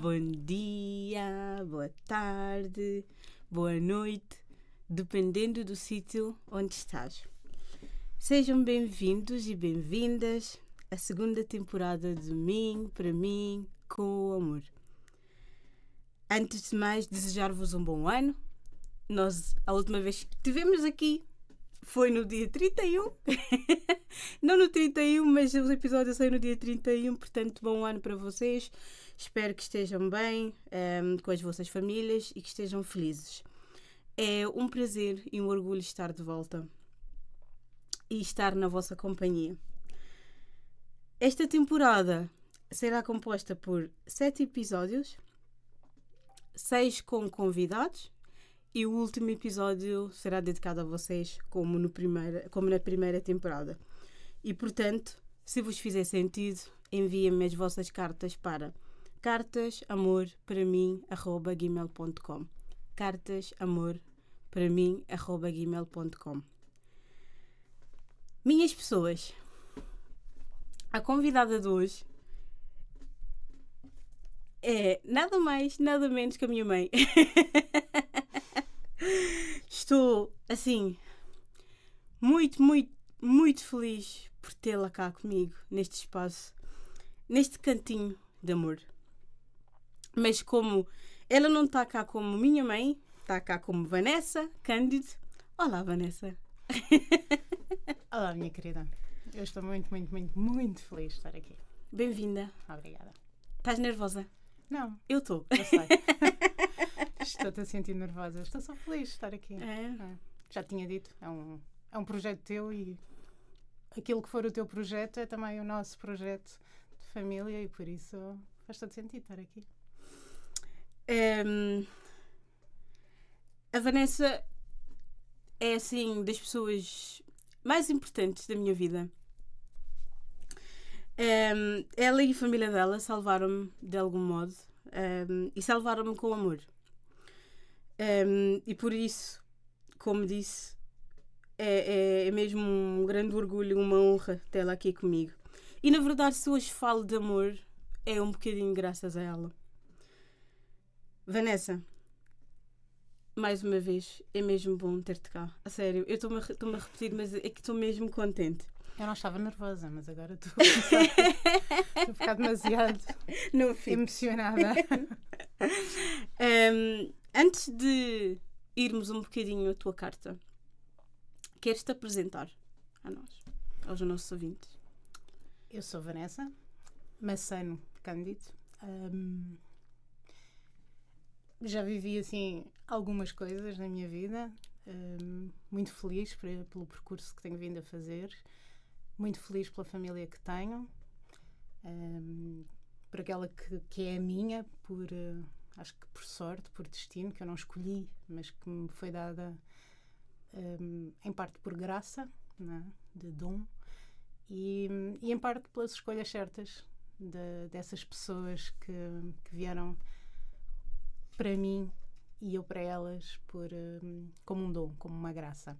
Bom dia, boa tarde, boa noite, dependendo do sítio onde estás. Sejam bem-vindos e bem-vindas à segunda temporada de Mim, para mim, com o amor. Antes de mais, desejar-vos um bom ano. A última vez que estivemos aqui foi no dia 31. Não no 31, mas os episódios saem no dia 31. Portanto, bom ano para vocês. Espero que estejam bem com as vossas famílias e que estejam felizes. É um prazer e um orgulho estar de volta e estar na vossa companhia. Esta temporada será composta por 7 episódios, 6 com convidados, e o último episódio será dedicado a vocês como na primeira temporada. E, portanto, se vos fizer sentido, enviem-me as vossas cartas para cartasamorparamim@gmail.com cartasamorparamim@gmail.com. Minhas pessoas, a convidada de hoje é nada mais, nada menos que a minha mãe. Estou, assim, muito, muito, muito feliz por tê-la cá comigo, neste espaço, neste cantinho de amor. Mas como ela não está cá como minha mãe, está cá como Vanessa Cândido. Olá, Vanessa. Olá, minha querida. Eu estou muito, muito, muito, muito feliz de estar aqui. Bem-vinda. Obrigada. Estás nervosa? Não, Eu estou. eu sei. Estou-te a sentir nervosa. Estou só feliz de estar aqui. Já tinha dito, é um projeto teu e aquilo que for o teu projeto é também o nosso projeto de família e por isso faz todo sentido estar aqui. A Vanessa é, assim, das pessoas mais importantes da minha vida. Ela e a família dela salvaram-me de algum modo e salvaram-me com amor. E por isso, como disse, é mesmo um grande orgulho, uma honra tê-la aqui comigo. E na verdade, se hoje falo de amor, é um bocadinho graças a ela. Vanessa, mais uma vez, é mesmo bom ter-te cá. A sério, eu estou-me a repetir, mas é que estou mesmo contente. Eu não estava nervosa, mas agora estou a ficar demasiado emocionada. Antes de irmos um bocadinho à tua carta, queres-te apresentar a nós, aos nossos ouvintes? Eu sou Vanessa Massano Cândido. Já vivi assim algumas coisas na minha vida. Muito feliz pelo percurso que tenho vindo a fazer. Muito feliz pela família que tenho. Por aquela que é a minha, acho que por sorte, por destino, que eu não escolhi, mas que me foi dada em parte por graça, não é? De dom, e em parte pelas escolhas certas dessas pessoas que vieram para mim e eu para elas como um dom, como uma graça.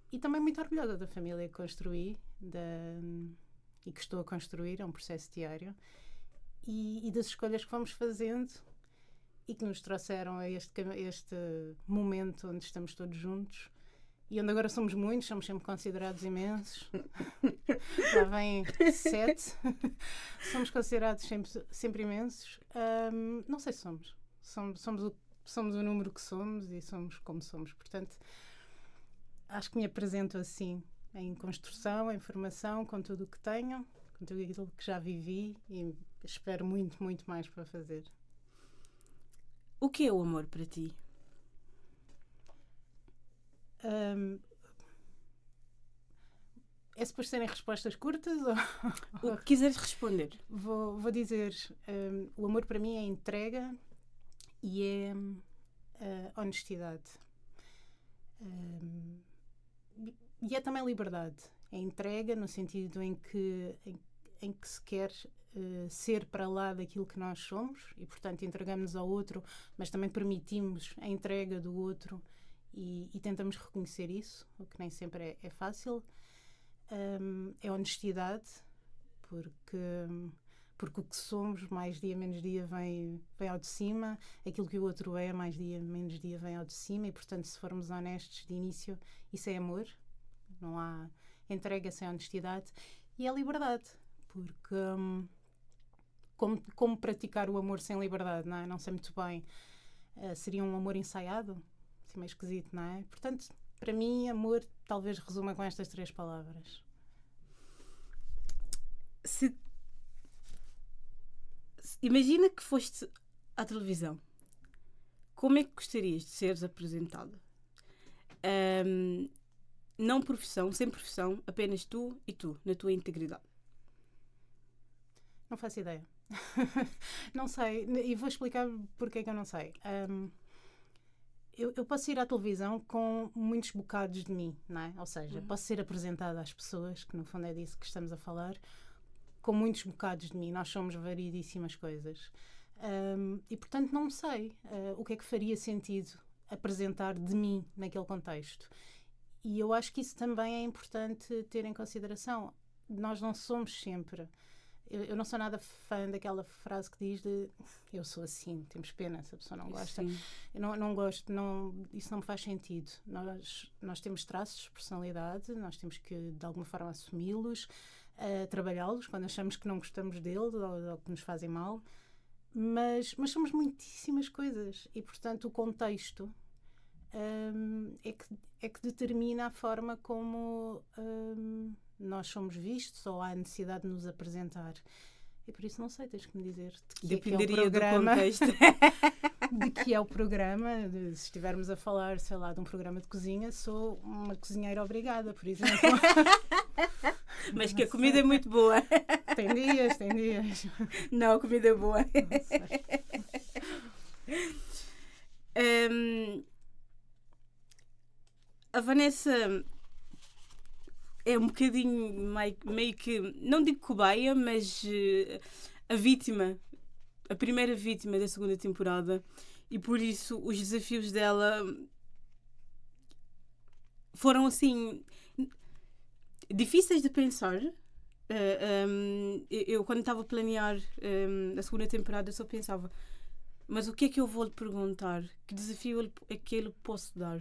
E também muito orgulhosa da família que construí e que estou a construir, é um processo diário, e das escolhas que vamos fazendo e que nos trouxeram a este momento onde estamos todos juntos e onde agora somos muitos, somos sempre considerados imensos. Já vem 7. Somos considerados sempre imensos. Não sei se somos. Somos o número que somos e somos como somos. Portanto, acho que me apresento assim, em construção, em formação, com tudo o que tenho, com tudo aquilo que já vivi e espero muito, muito mais para fazer. O que é o amor para ti? É suposto serem respostas curtas? O que quiseres responder. Vou dizer, o amor para mim é entrega e é honestidade. E é também liberdade. É entrega no sentido em que se quer ser para lá daquilo que nós somos e, portanto, entregamos ao outro, mas também permitimos a entrega do outro e tentamos reconhecer isso, o que nem sempre é fácil. É honestidade, porque porque o que somos, mais dia, menos dia, vem ao de cima. Aquilo que o outro é, mais dia, menos dia, vem ao de cima. E, portanto, se formos honestos de início, isso é amor. Não há entrega sem honestidade. E é liberdade, porque como praticar o amor sem liberdade, não é? Não sei muito bem. Seria um amor ensaiado? Assim meio esquisito, não é? Portanto, para mim, amor talvez resuma com estas 3 palavras. Imagina que foste à televisão. Como é que gostarias de seres apresentada? Não profissão, sem profissão, apenas tu e tu, na tua integridade. Não faço ideia. Não sei. E vou explicar porque é que eu não sei. Eu posso ir à televisão com muitos bocados de mim, não é? Ou seja, posso ser apresentada às pessoas, que no fundo é disso que estamos a falar, com muitos bocados de mim. Nós somos variedíssimas coisas. E, portanto, não sei o que é que faria sentido apresentar de mim naquele contexto. E eu acho que isso também é importante ter em consideração. Nós não somos sempre... Eu não sou nada fã daquela frase que diz de eu sou assim, temos pena se a pessoa não gosta. Eu não gosto, isso não me faz sentido. Nós temos traços de personalidade, nós temos que de alguma forma assumi-los, trabalhá-los quando achamos que não gostamos deles ou que nos fazem mal, mas somos muitíssimas coisas e, portanto, o contexto é que determina a forma como nós somos vistos ou há a necessidade de nos apresentar. E por isso não sei, tens que me dizer de que é o programa, do contexto. de que é o programa. Se estivermos a falar, sei lá, de um programa de cozinha, sou uma cozinheira obrigada, por exemplo. Mas que a comida é muito boa. Tem dias. Não, a comida é boa. A Vanessa é um bocadinho meio que, não digo cobaia, mas a vítima, a primeira vítima da segunda temporada, e por isso os desafios dela foram assim difíceis de pensar. Eu quando estava a planear a segunda temporada só pensava, mas o que é que eu vou lhe perguntar? Que desafio é que eu lhe posso dar?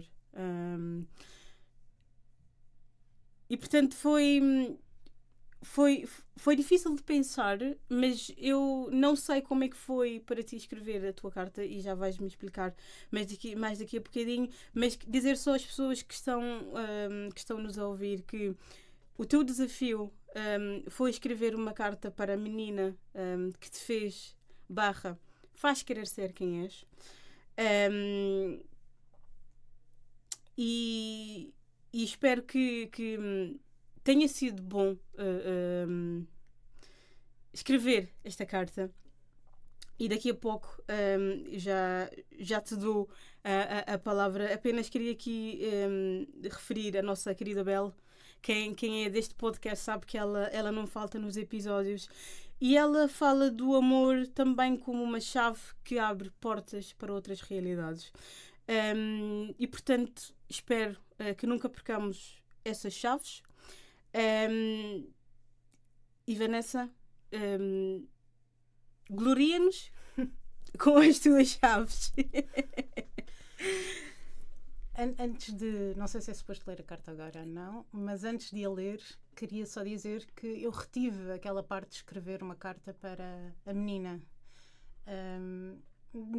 E portanto foi difícil de pensar, mas eu não sei como é que foi para ti escrever a tua carta e já vais-me explicar mais daqui a bocadinho, mas dizer só às pessoas que estão-nos a ouvir que o teu desafio foi escrever uma carta para a menina que te faz querer ser quem és. E espero que tenha sido bom escrever esta carta. E daqui a pouco já te dou a palavra. Apenas queria aqui referir a nossa querida Bel. Quem é deste podcast sabe que ela não falta nos episódios. E ela fala do amor também como uma chave que abre portas para outras realidades. E portanto espero que nunca percamos essas chaves. E Vanessa, gloria-nos com as tuas chaves. Antes de... Não sei se é suposto ler a carta agora ou não, mas antes de a ler, queria só dizer que eu retive aquela parte de escrever uma carta para a menina.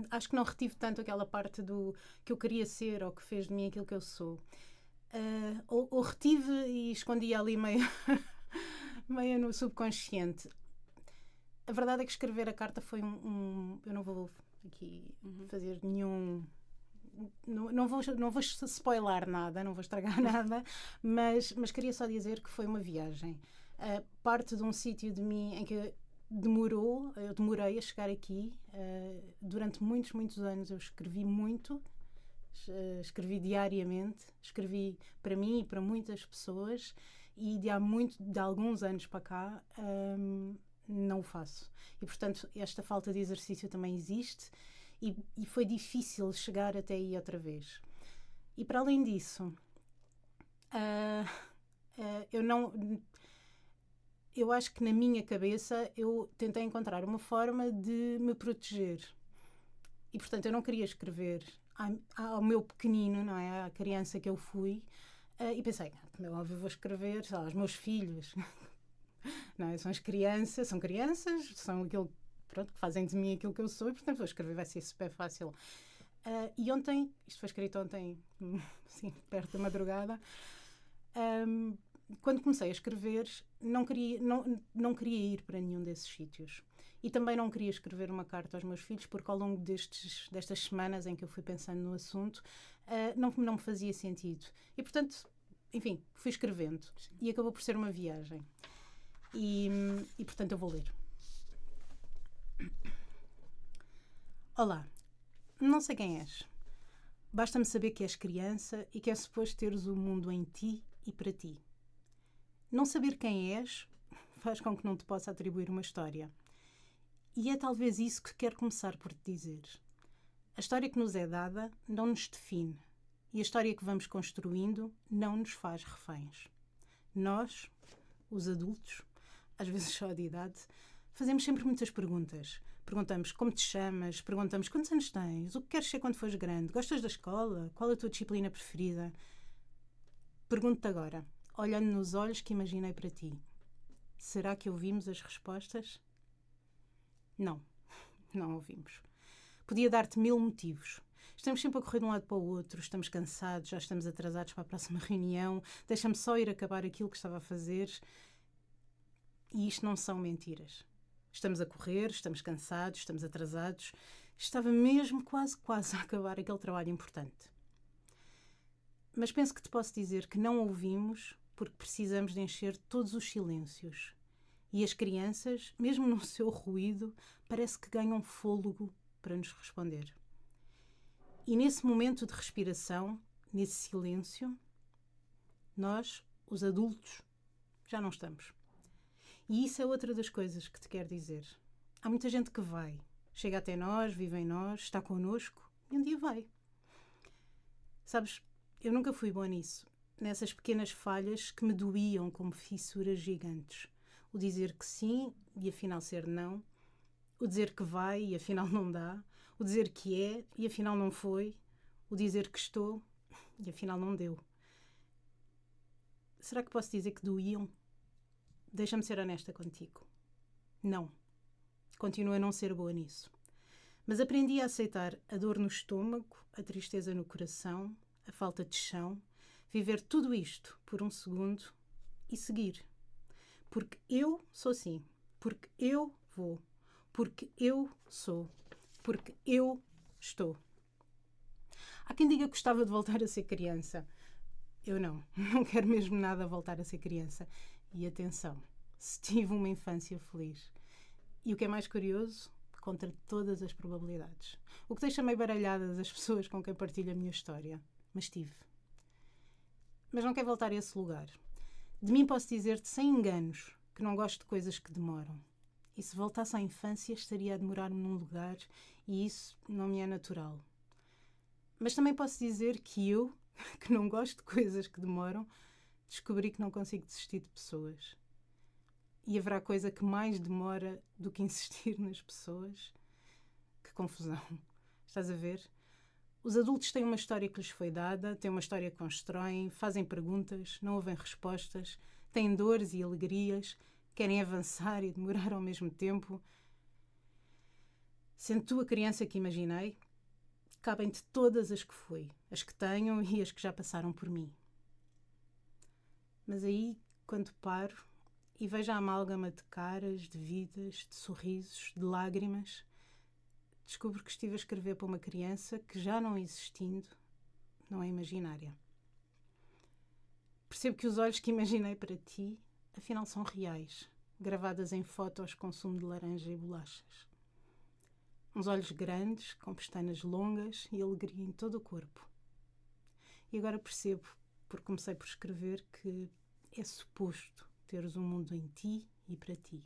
Acho que não retive tanto aquela parte do que eu queria ser ou que fez de mim aquilo que eu sou. Ou retive e escondi ali meio no subconsciente. A verdade é que escrever a carta foi eu não vou aqui fazer nenhum... Não vou spoiler nada, não vou estragar nada, mas queria só dizer que foi uma viagem. Parte de um sítio de mim em que eu demorei a chegar aqui. Durante muitos, muitos anos eu escrevi muito, escrevi diariamente, escrevi para mim e para muitas pessoas, e de alguns anos para cá não o faço. E portanto esta falta de exercício também existe. E foi difícil chegar até aí outra vez. E para além disso, eu eu acho que na minha cabeça eu tentei encontrar uma forma de me proteger. E, portanto, eu não queria escrever ao meu pequenino, não é? À criança que eu fui. E pensei, como é óbvio, vou escrever, sei lá, aos meus filhos. Não é? São crianças, são aquilo, pronto, que fazem de mim aquilo que eu sou, e, portanto, vou escrever, vai ser super fácil. E ontem, isto foi escrito ontem, sim, perto da madrugada, quando comecei a escrever, não queria ir para nenhum desses sítios. E também não queria escrever uma carta aos meus filhos, porque ao longo destas semanas em que eu fui pensando no assunto, não me fazia sentido. E, portanto, enfim, fui escrevendo. Sim. E acabou por ser uma viagem. E, portanto, eu vou ler. Olá, não sei quem és. Basta-me saber que és criança e que é suposto teres o mundo em ti e para ti. Não saber quem és faz com que não te possa atribuir uma história. E é talvez isso que quero começar por te dizer. A história que nos é dada não nos define. E a história que vamos construindo não nos faz reféns. Nós, os adultos, às vezes só de idade, fazemos sempre muitas perguntas. Perguntamos como te chamas, perguntamos quantos anos tens, o que queres ser quando fores grande, gostas da escola, qual a tua disciplina preferida? Pergunto-te agora, olhando nos olhos que imaginei para ti. Será que ouvimos as respostas? Não, não ouvimos. Podia dar-te 1000 motivos. Estamos sempre a correr de um lado para o outro, estamos cansados, já estamos atrasados para a próxima reunião, deixa-me só ir acabar aquilo que estava a fazer. E isto não são mentiras. Estamos a correr, estamos cansados, estamos atrasados. Estava mesmo quase a acabar aquele trabalho importante. Mas penso que te posso dizer que não ouvimos porque precisamos de encher todos os silêncios. E as crianças, mesmo no seu ruído, parece que ganham fôlego para nos responder. E nesse momento de respiração, nesse silêncio, nós, os adultos, já não estamos. E isso é outra das coisas que te quero dizer. Há muita gente que vai, chega até nós, vive em nós, está connosco e um dia vai. Sabes, eu nunca fui boa nisso, nessas pequenas falhas que me doíam como fissuras gigantes. O dizer que sim e afinal ser não, o dizer que vai e afinal não dá, o dizer que é e afinal não foi, o dizer que estou e afinal não deu. Será que posso dizer que doíam? Deixa-me ser honesta contigo. Não. Continuo a não ser boa nisso. Mas aprendi a aceitar a dor no estômago, a tristeza no coração, a falta de chão, viver tudo isto por um segundo e seguir. Porque eu sou assim. Porque eu vou. Porque eu sou. Porque eu estou. Há quem diga que gostava de voltar a ser criança. Eu não. Não quero mesmo nada voltar a ser criança. E atenção, se tive uma infância feliz. E o que é mais curioso, contra todas as probabilidades. O que deixa meio baralhadas as pessoas com quem partilho a minha história. Mas tive. Mas não quero voltar a esse lugar. De mim posso dizer-te sem enganos que não gosto de coisas que demoram. E se voltasse à infância estaria a demorar-me num lugar e isso não me é natural. Mas também posso dizer que eu, que não gosto de coisas que demoram, descobri que não consigo desistir de pessoas. E haverá coisa que mais demora do que insistir nas pessoas? Que confusão. Estás a ver? Os adultos têm uma história que lhes foi dada, têm uma história que constroem, fazem perguntas, não ouvem respostas, têm dores e alegrias, querem avançar e demorar ao mesmo tempo. Sendo tu a criança que imaginei, cabem-te todas as que fui, as que tenho e as que já passaram por mim. Mas aí, quando paro e vejo a amálgama de caras, de vidas, de sorrisos, de lágrimas, descubro que estive a escrever para uma criança que, já não existindo, não é imaginária. Percebo que os olhos que imaginei para ti, afinal, são reais, gravadas em fotos com sumo de laranja e bolachas. Uns olhos grandes, com pestanas longas e alegria em todo o corpo. E agora percebo, porque comecei por escrever, que é suposto teres um mundo em ti e para ti.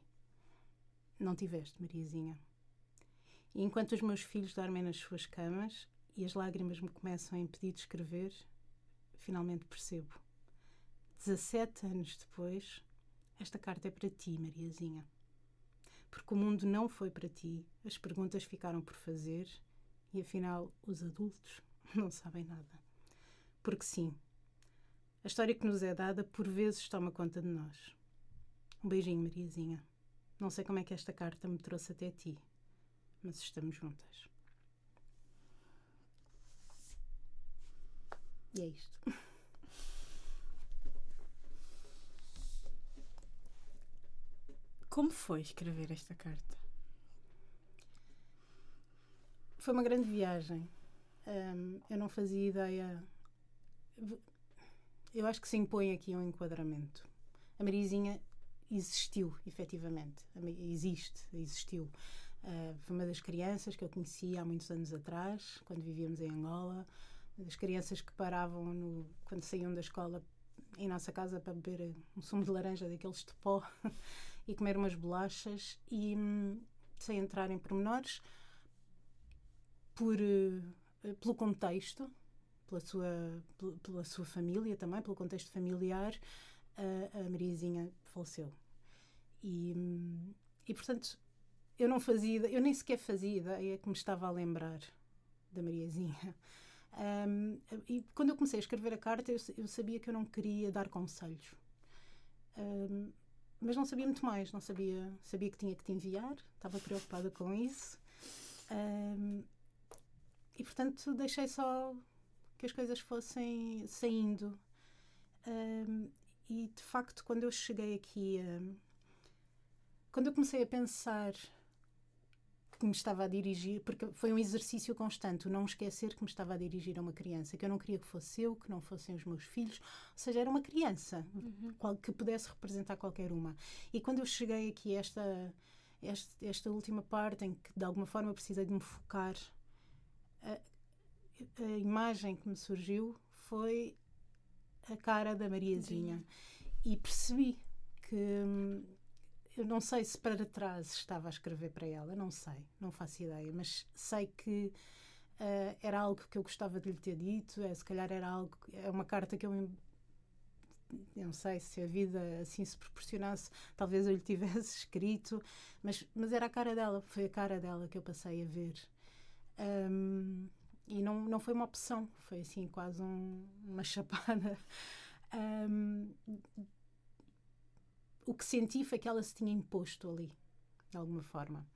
Não tiveste, Mariazinha. E enquanto os meus filhos dormem nas suas camas e as lágrimas me começam a impedir de escrever, finalmente percebo. 17 anos depois, esta carta é para ti, Mariazinha. Porque o mundo não foi para ti, as perguntas ficaram por fazer e afinal os adultos não sabem nada. Porque sim, a história que nos é dada por vezes toma conta de nós. Um beijinho, Mariazinha. Não sei como é que esta carta me trouxe até ti, mas estamos juntas. E é isto. Como foi escrever esta carta? Foi uma grande viagem. Eu não fazia ideia. Eu acho que se impõe aqui um enquadramento. A Mariazinha existiu, efetivamente. Existiu. Foi uma das crianças que eu conhecia há muitos anos atrás, quando vivíamos em Angola. Das crianças que paravam quando saíam da escola em nossa casa para beber um sumo de laranja daqueles de pó e comer umas bolachas, e sem entrar em pormenores, pelo contexto, pela sua família também, pelo contexto familiar, a Mariazinha faleceu. E portanto, eu nem sequer fazia ideia que me estava a lembrar da Mariazinha. E quando eu comecei a escrever a carta, eu sabia que eu não queria dar conselhos. Mas não sabia muito mais, não sabia que tinha que te enviar, estava preocupada com isso. E portanto deixei só que as coisas fossem saindo. E de facto, quando eu cheguei aqui, quando eu comecei a pensar que me estava a dirigir, porque foi um exercício constante, o não esquecer que me estava a dirigir a uma criança, que eu não queria que fosse eu, que não fossem os meus filhos, ou seja, era uma criança, que pudesse representar qualquer uma. E quando eu cheguei aqui a esta última parte, em que de alguma forma precisei de me focar, a imagem que me surgiu foi a cara da Mariazinha. E percebi que eu não sei se para trás estava a escrever para ela, não sei, não faço ideia, mas sei que era algo que eu gostava de lhe ter dito, se calhar é uma carta que eu não sei se a vida assim se proporcionasse, talvez eu lhe tivesse escrito, mas era a cara dela, foi a cara dela que eu passei a ver. E não foi uma opção, foi assim quase uma chapada. O que senti foi que ela se tinha imposto ali, de alguma forma.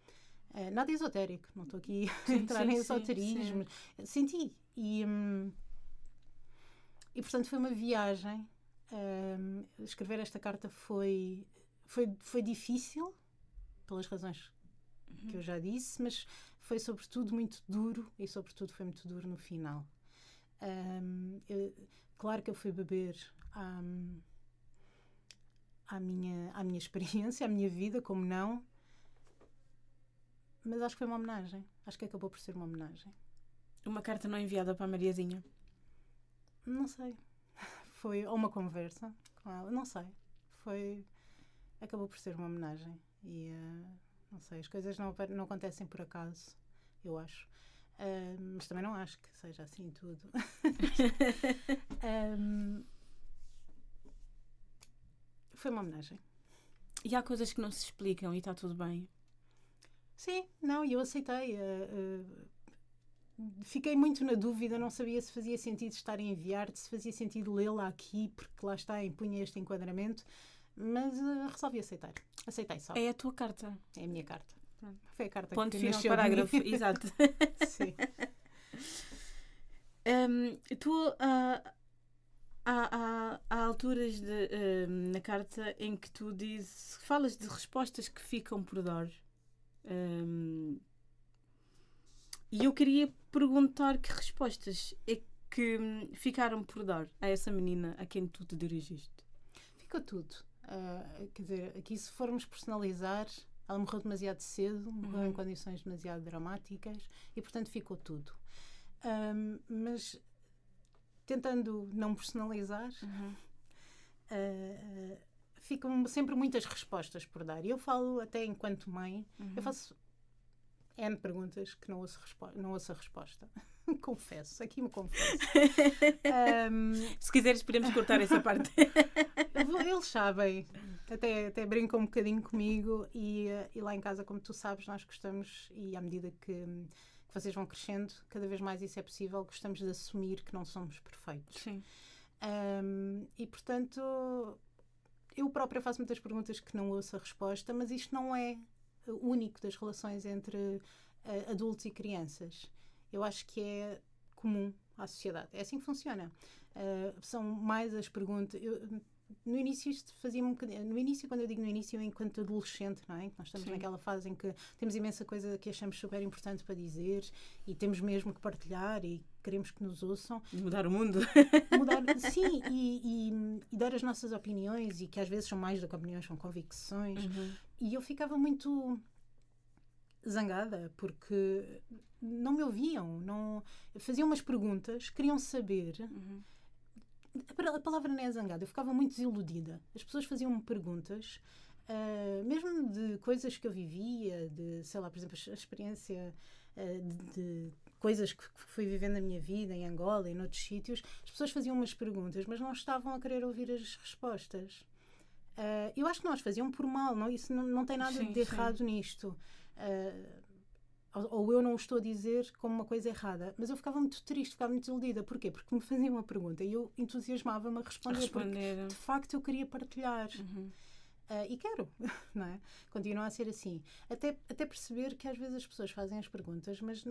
Nada esotérico, não estou aqui a entrar em esoterismo. Sim. Senti. E portanto foi uma viagem. Escrever esta carta foi difícil, pelas razões que eu já disse, mas foi sobretudo muito duro, e sobretudo foi muito duro no final. Claro que eu fui beber à minha experiência, à minha vida, como não, mas acho que foi uma homenagem. Acho que acabou por ser uma homenagem. Uma carta não enviada para a Mariazinha? Não sei. Foi uma conversa com ela, não sei. Acabou por ser uma homenagem. E não sei, as coisas não acontecem por acaso, eu acho. Mas também não acho que seja assim tudo. Foi uma homenagem. E há coisas que não se explicam e está tudo bem? Sim, não, eu aceitei. Fiquei muito na dúvida, não sabia se fazia sentido estar a enviar-te, se fazia sentido lê-la aqui, porque lá está, impunha este enquadramento, mas resolvi aceitar. Aceitei só. É a tua carta. É a minha carta. Foi a carta ponto que final, nasceu parágrafo. Exato. Sim. Tu, há alturas na carta em que tu falas de respostas que ficam por dar. E eu queria perguntar que respostas é que ficaram por dar a essa menina a quem tu te dirigiste. Ficou tudo. Quer dizer, aqui se formos personalizar, ela morreu demasiado cedo, morreu em condições demasiado dramáticas e, portanto, ficou tudo. Mas, tentando não personalizar, ficam sempre muitas respostas por dar. E eu falo, até enquanto mãe, eu faço N perguntas que não ouço a resposta. Confesso, aqui me confesso. Se quiseres, podemos cortar essa parte. Eles sabem. até brinca um bocadinho comigo e lá em casa, como tu sabes, nós gostamos, e à medida que vocês vão crescendo, cada vez mais isso é possível, gostamos de assumir que não somos perfeitos. Sim. E, portanto, eu própria faço muitas perguntas que não ouço a resposta, mas isto não é o único das relações entre adultos e crianças. Eu acho que é comum à sociedade. É assim que funciona. São mais as perguntas... No início isto fazia-me um bocadinho... No início, quando eu digo no início, enquanto adolescente, não é? Nós estamos naquela fase em que temos imensa coisa que achamos super importante para dizer e temos mesmo que partilhar e queremos que nos ouçam. Mudar o mundo. Sim, e dar as nossas opiniões, e que às vezes são mais do que opiniões, são convicções. E eu ficava muito zangada porque não me ouviam, não faziam umas perguntas, queriam saber. A palavra não é zangada, eu ficava muito desiludida. As pessoas faziam-me perguntas, mesmo de coisas que eu vivia, de, sei lá, por exemplo, a experiência de coisas que fui vivendo na minha vida em Angola e noutros sítios. As pessoas faziam umas perguntas, mas não estavam a querer ouvir as respostas. Eu acho que nós faziam por mal, não? Isso não tem nada de errado nisto. Ou eu não o estou a dizer como uma coisa errada, mas eu ficava muito triste, ficava muito desiludida. Porquê? Porque me faziam uma pergunta e eu entusiasmava-me a responder. Porque, de facto, eu queria partilhar. E quero, não é? Continua a ser assim. Até perceber que às vezes as pessoas fazem as perguntas, mas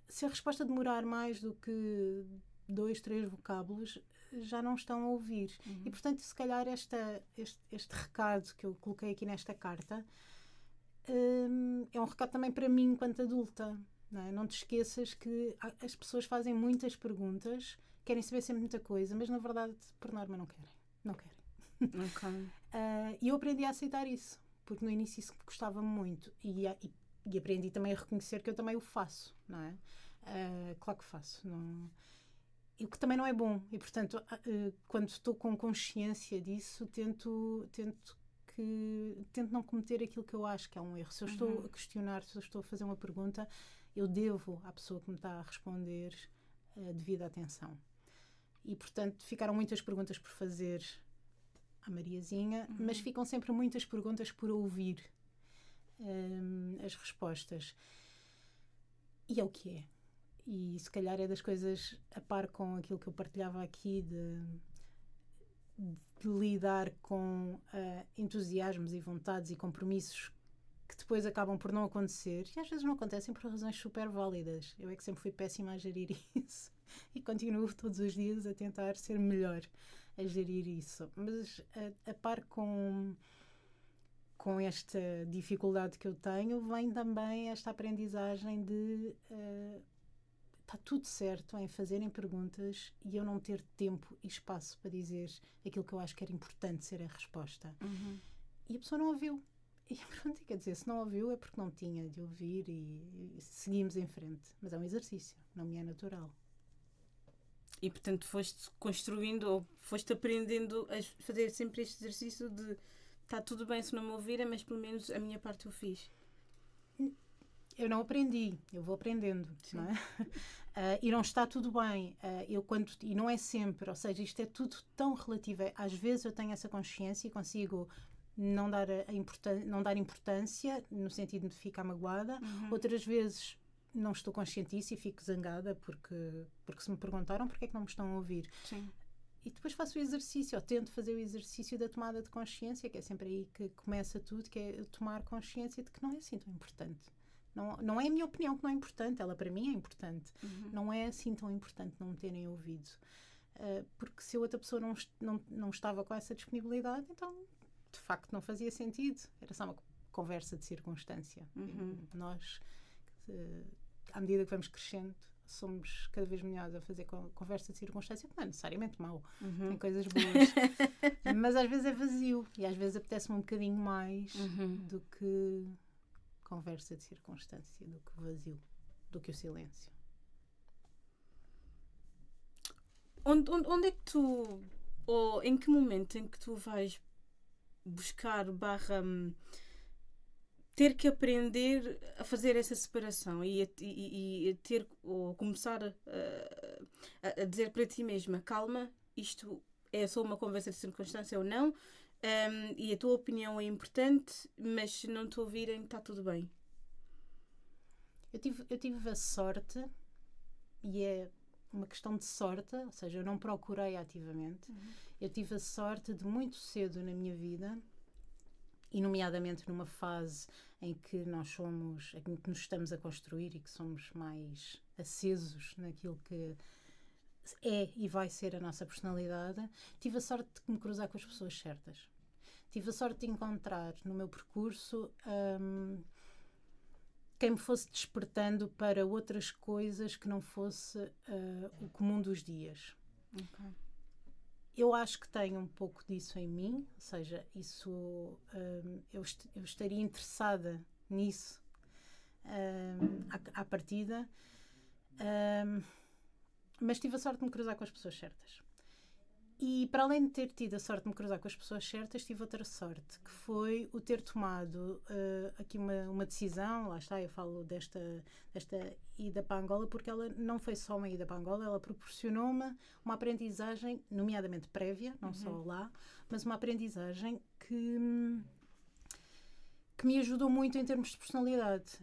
se a resposta demorar mais do que 2, 3 vocábulos, já não estão a ouvir. E, portanto, se calhar este recado que eu coloquei aqui nesta carta é um recado também para mim enquanto adulta. Não é? Não te esqueças que as pessoas fazem muitas perguntas, querem saber sempre muita coisa, mas na verdade, por norma, não querem. Não querem. E eu aprendi a aceitar isso, porque no início isso gostava-me muito. E aprendi também a reconhecer que eu também o faço, não é? Claro que faço. Não... E o que também não é bom. E, portanto, quando estou com consciência disso, tento não cometer aquilo que eu acho que é um erro. Se eu estou a questionar, se eu estou a fazer uma pergunta, eu devo à pessoa que me está a responder a devida atenção. E, portanto, ficaram muitas perguntas por fazer à Mariazinha, mas ficam sempre muitas perguntas por ouvir as respostas. E é o que é. E se calhar é das coisas a par com aquilo que eu partilhava aqui de lidar com entusiasmos e vontades e compromissos que depois acabam por não acontecer, e às vezes não acontecem por razões super válidas. Eu é que sempre fui péssima a gerir isso e continuo todos os dias a tentar ser melhor a gerir isso. Mas a par com esta dificuldade que eu tenho, vem também esta aprendizagem de está tudo certo em fazerem perguntas e eu não ter tempo e espaço para dizer aquilo que eu acho que era importante ser a resposta. E a pessoa não ouviu. E pronto, quer dizer, se não ouviu é porque não tinha de ouvir e seguimos em frente. Mas é um exercício, não me é natural. E, portanto, foste construindo ou foste aprendendo a fazer sempre este exercício de está tudo bem se não me ouvirem, mas pelo menos a minha parte eu fiz. Eu não aprendi, eu vou aprendendo, não é? E não está tudo bem. E não é sempre, ou seja, isto é tudo tão relativo. Às vezes eu tenho essa consciência e consigo não dar importância, no sentido de ficar magoada. Outras vezes não estou consciente disso e fico zangada porque se me perguntaram porque é que não me estão a ouvir. Sim. E depois faço o exercício, ou tento fazer o exercício da tomada de consciência, que é sempre aí que começa tudo, que é tomar consciência de que não é assim tão importante. Não é a minha opinião que não é importante, ela para mim é importante. Não é assim tão importante não me terem ouvido. Porque se a outra pessoa não estava com essa disponibilidade, então de facto não fazia sentido. Era só uma conversa de circunstância. Nós, à medida que vamos crescendo, somos cada vez melhores a fazer conversa de circunstância, que não é necessariamente mau, tem coisas boas. Mas às vezes é vazio e às vezes apetece-me um bocadinho mais do que conversa de circunstância, do que vazio, do que o silêncio. Onde é que tu, ou em que momento em que tu vais buscar ter que aprender a fazer essa separação e a ter, ou começar a dizer para ti mesma, calma, isto é só uma conversa de circunstância ou não, e a tua opinião é importante, mas se não te ouvirem, está tudo bem. Eu tive a sorte, e é uma questão de sorte, ou seja, eu não procurei ativamente. Eu tive a sorte de muito cedo na minha vida, e nomeadamente numa fase em que em que nos estamos a construir e que somos mais acesos naquilo que é e vai ser a nossa personalidade, tive a sorte de me cruzar com as pessoas certas. Tive a sorte de encontrar no meu percurso quem me fosse despertando para outras coisas que não fosse o comum dos dias. Ok. Eu acho que tenho um pouco disso em mim, ou seja, isso eu estaria interessada nisso à partida, mas tive a sorte de me cruzar com as pessoas certas. E para além de ter tido a sorte de me cruzar com as pessoas certas, tive outra sorte, que foi o ter tomado aqui uma decisão. Lá está, eu falo desta ida para Angola, porque ela não foi só uma ida para Angola, ela proporcionou-me uma aprendizagem, nomeadamente prévia, não só lá, mas uma aprendizagem que me ajudou muito em termos de personalidade.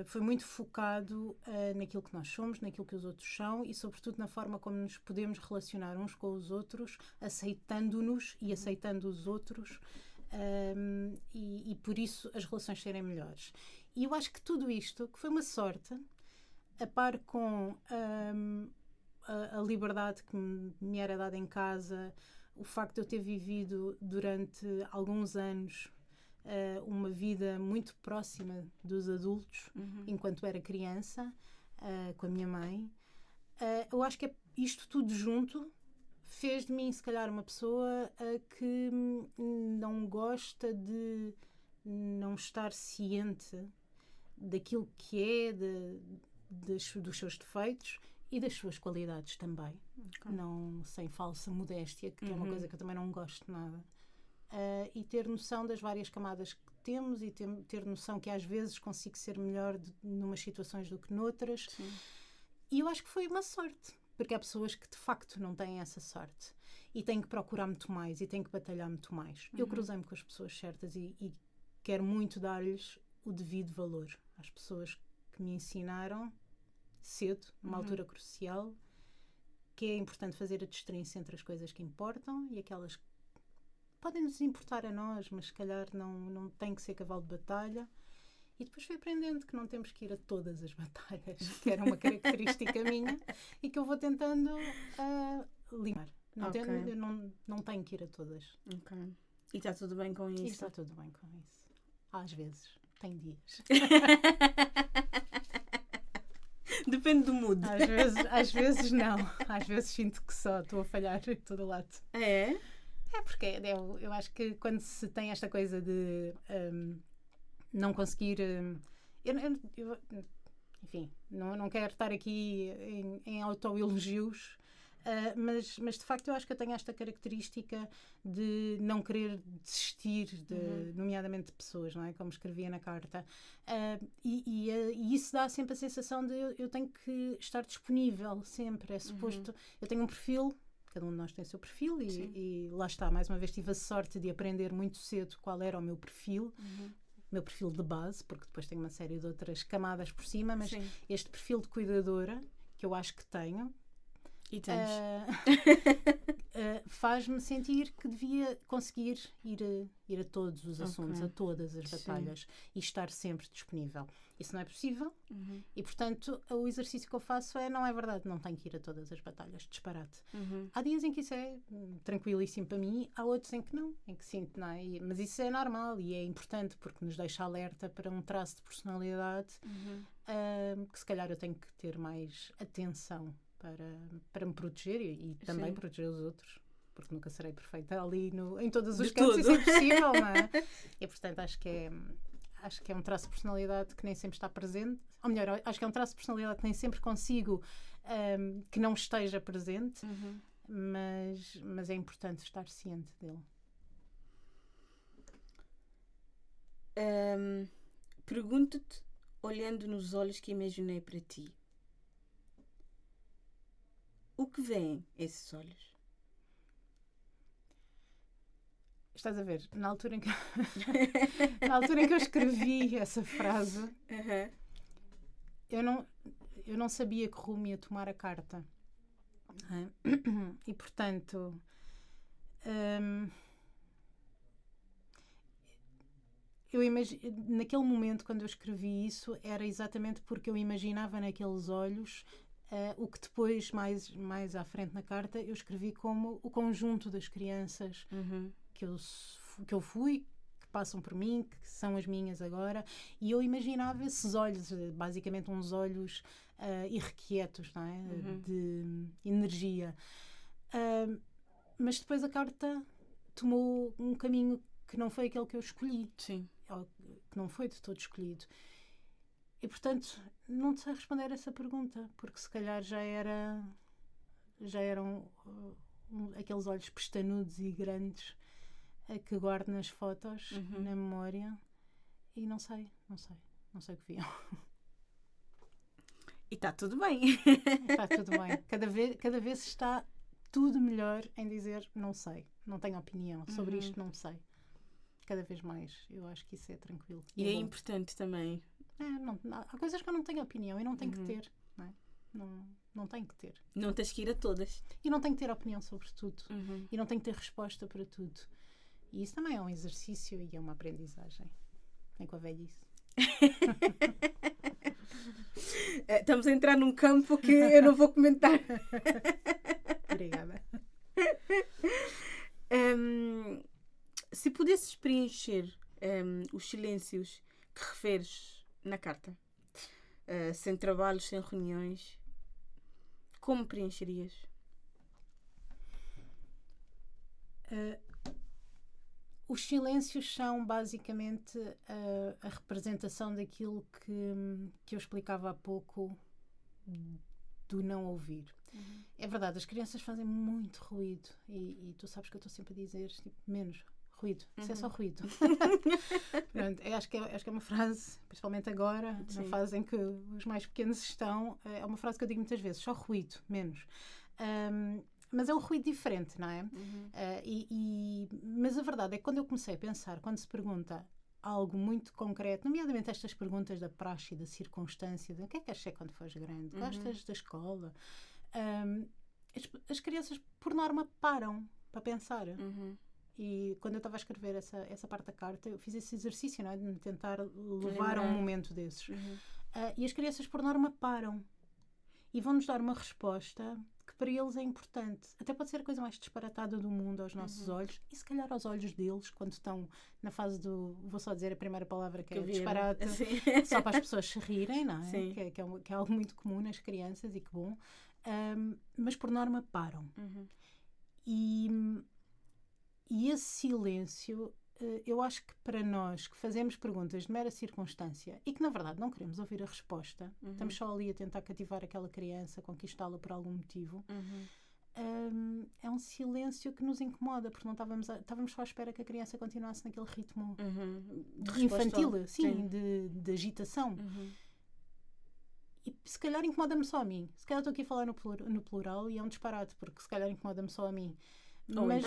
Foi muito focado naquilo que nós somos, naquilo que os outros são e, sobretudo, na forma como nos podemos relacionar uns com os outros, aceitando-nos e aceitando os outros, e por isso as relações serem melhores. E eu acho que tudo isto, que foi uma sorte, a par com a liberdade que me era dada em casa, o facto de eu ter vivido durante alguns anos uma vida muito próxima dos adultos, enquanto era criança, com a minha mãe. Eu acho que isto tudo junto fez de mim, se calhar, uma pessoa que não gosta de não estar ciente daquilo que é, dos seus defeitos e das suas qualidades também. Okay. Não sem falsa modéstia, que é uma coisa que eu também não gosto nada. E ter noção das várias camadas que temos e ter noção que às vezes consigo ser melhor numas situações do que noutras. Sim. E eu acho que foi uma sorte, porque há pessoas que de facto não têm essa sorte e têm que procurar muito mais e têm que batalhar muito mais. Eu cruzei-me com as pessoas certas e quero muito dar-lhes o devido valor às pessoas que me ensinaram cedo, numa altura crucial, que é importante fazer a distinção entre as coisas que importam e aquelas que podem nos importar a nós, mas se calhar não tem que ser cavalo de batalha. E depois fui aprendendo que não temos que ir a todas as batalhas, que era uma característica minha e que eu vou tentando limar. Eu não tenho que ir a todas. Okay. E está tudo bem com isso? E está tudo bem com isso. Às vezes. Tem dias. Depende do mood. Às vezes não. Às vezes sinto que só estou a falhar em todo lado. É? É porque eu acho que quando se tem esta coisa de não conseguir... enfim, não quero estar aqui em autoelogios, mas de facto eu acho que eu tenho esta característica de não querer desistir, nomeadamente de pessoas, não é? Como escrevia na carta. E isso dá sempre a sensação de eu tenho que estar disponível sempre. É suposto... Eu tenho um perfil... Cada um de nós tem o seu perfil e lá está, mais uma vez tive a sorte de aprender muito cedo qual era o meu perfil, meu perfil de base, porque depois tenho uma série de outras camadas por cima, mas este perfil de cuidadora, que eu acho que tenho, e tens. Faz-me sentir que devia conseguir ir a todos os assuntos, a todas as batalhas e estar sempre disponível. Isso não é possível e, portanto, o exercício que eu faço não é verdade, não tenho que ir a todas as batalhas, disparate. Há dias em que isso é tranquilíssimo para mim, há outros em que não, em que sinto, não é? Mas isso é normal e é importante porque nos deixa alerta para um traço de personalidade que se calhar eu tenho que ter mais atenção para me proteger e também proteger os outros, porque nunca serei perfeita ali em todos os cantos, isso é impossível, não é? E portanto acho que é um traço de personalidade que nem sempre está presente, ou melhor, acho que é um traço de personalidade que nem sempre consigo que não esteja presente, mas é importante estar ciente dele. Pergunto-te, olhando nos olhos que imaginei para ti, o que vêem esses olhos? estás a ver, na altura em que na altura em que eu escrevi essa frase, eu não sabia que Rumo ia tomar a carta. E, portanto, naquele momento, quando eu escrevi isso, era exatamente porque eu imaginava naqueles olhos o que depois, mais à frente na carta, eu escrevi como o conjunto das crianças que eu fui, que passam por mim, que são as minhas agora, e eu imaginava esses olhos, basicamente uns olhos irrequietos, não é? De energia. Mas depois a carta tomou um caminho que não foi aquele que eu escolhi. Sim. Ou que não foi de todo escolhido. E, portanto, não sei responder essa pergunta, porque se calhar já eram aqueles olhos pestanudos e grandes que guardo nas fotos, na memória, e não sei o que viam. E está tudo bem. Está tudo bem. Cada vez está tudo melhor em dizer não sei, não tenho opinião sobre isto, não sei. Cada vez mais, eu acho que isso é tranquilo. E é importante também. Há coisas que eu não tenho opinião e não tenho que ter, não é? Não tenho que ter. Não tens que ir a todas. E não tenho que ter opinião sobre tudo. E não tenho que ter resposta para tudo. E isso também é um exercício e é uma aprendizagem. Nem com a velhice. Estamos a entrar num campo que eu não vou comentar. Obrigada. Se pudesses preencher os silêncios que referes na carta, sem trabalhos, sem reuniões, como preencherias? Os silêncios são basicamente a representação daquilo que eu explicava há pouco do não ouvir. É verdade, as crianças fazem muito ruído e tu sabes que eu estou sempre a dizer tipo, menos ruído, isso é só ruído. Pronto, acho que é uma frase, principalmente agora, na fase em que os mais pequenos estão, é uma frase que eu digo muitas vezes, só ruído, menos. Mas é um ruído diferente, não é? Mas a verdade é que quando eu comecei a pensar, quando se pergunta algo muito concreto, nomeadamente estas perguntas da praxe e da circunstância, de o que é que queres ser quando fores grande? Gostas da escola? As crianças, por norma, param para pensar. E quando eu estava a escrever essa parte da carta, eu fiz esse exercício, não é? De me tentar levar a um momento desses. E as crianças, por norma, param. E vão-nos dar uma resposta que para eles é importante. Até pode ser a coisa mais disparatada do mundo aos nossos olhos, e se calhar aos olhos deles, quando estão na fase do... Vou só dizer a primeira palavra, que é disparate, só para as pessoas se rirem, não é? Que é algo muito comum nas crianças e que bom. Mas por norma param. E esse silêncio, eu acho que para nós que fazemos perguntas de mera circunstância e que na verdade não queremos ouvir a resposta, estamos só ali a tentar cativar aquela criança, conquistá-la por algum motivo, é um silêncio que nos incomoda, porque não estávamos só à espera que a criança continuasse naquele ritmo infantil, de agitação. E se calhar incomoda-me só a mim. Se calhar estou aqui a falar no plural e é um disparate, porque se calhar incomoda-me só a mim. Mas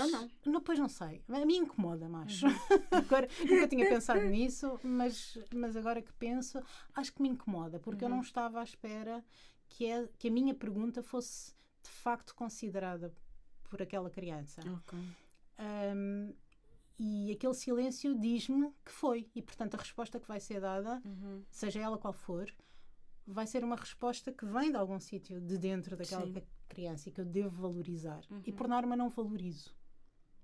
não. Pois não sei. A mim incomoda-me, acho. Agora, nunca tinha pensado nisso, mas agora que penso, acho que me incomoda, porque eu não estava à espera que a minha pergunta fosse de facto considerada por aquela criança. E aquele silêncio diz-me que foi. E, portanto, a resposta que vai ser dada, seja ela qual for, vai ser uma resposta que vem de algum sítio de dentro daquela criança e que eu devo valorizar. E por norma não valorizo.